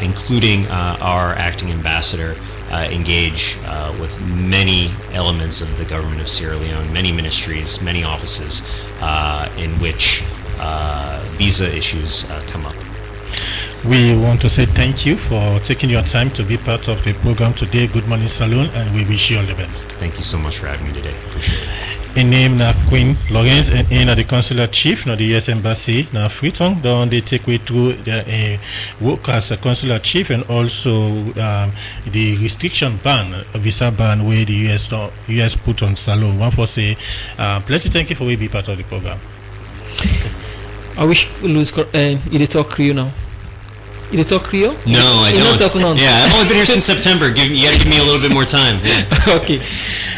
including our acting ambassador, engage with many elements of the government of Sierra Leone, many ministries, many offices, in which visa issues come up. We want to say thank you for taking your time to be part of the program today, Good Morning Saloon, and we wish you all the best. Thank you so much for having me today. Appreciate it. In name na Queen Lawrence and in the Consular Chief na the U.S. Embassy na Freetown, don they take way through the work as a Consular Chief and also the restriction ban, visa ban where the U.S. put on Salone. One for say, plenty thank you for we be part of the program. I wish Louis you talk Creole now. You talk Creole? No, I don't. Not talking on. Yeah, I've only been here since September. You got to give me a little bit more time. Yeah. Okay,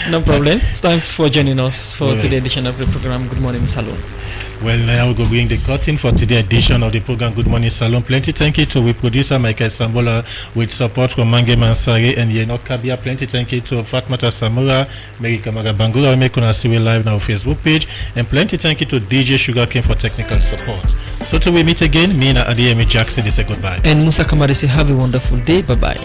no problem. Thanks for joining us for today's edition of the program Good Morning Saloon. Well, now we're going to bring the curtain for today's edition of the program Good Morning Salon. Plenty thank you to our producer Michael Sambola with support from Mange Mansari and Yenok Kabia. Plenty thank you to Fatmata Samura, Mary Kamara Bangura, we make on our civil live now Facebook page, and plenty thank you to DJ Sugarcane for technical support. So till we meet again, me and Adiyemi Jackson say goodbye. And Musa Kamari say have a wonderful day. Bye bye.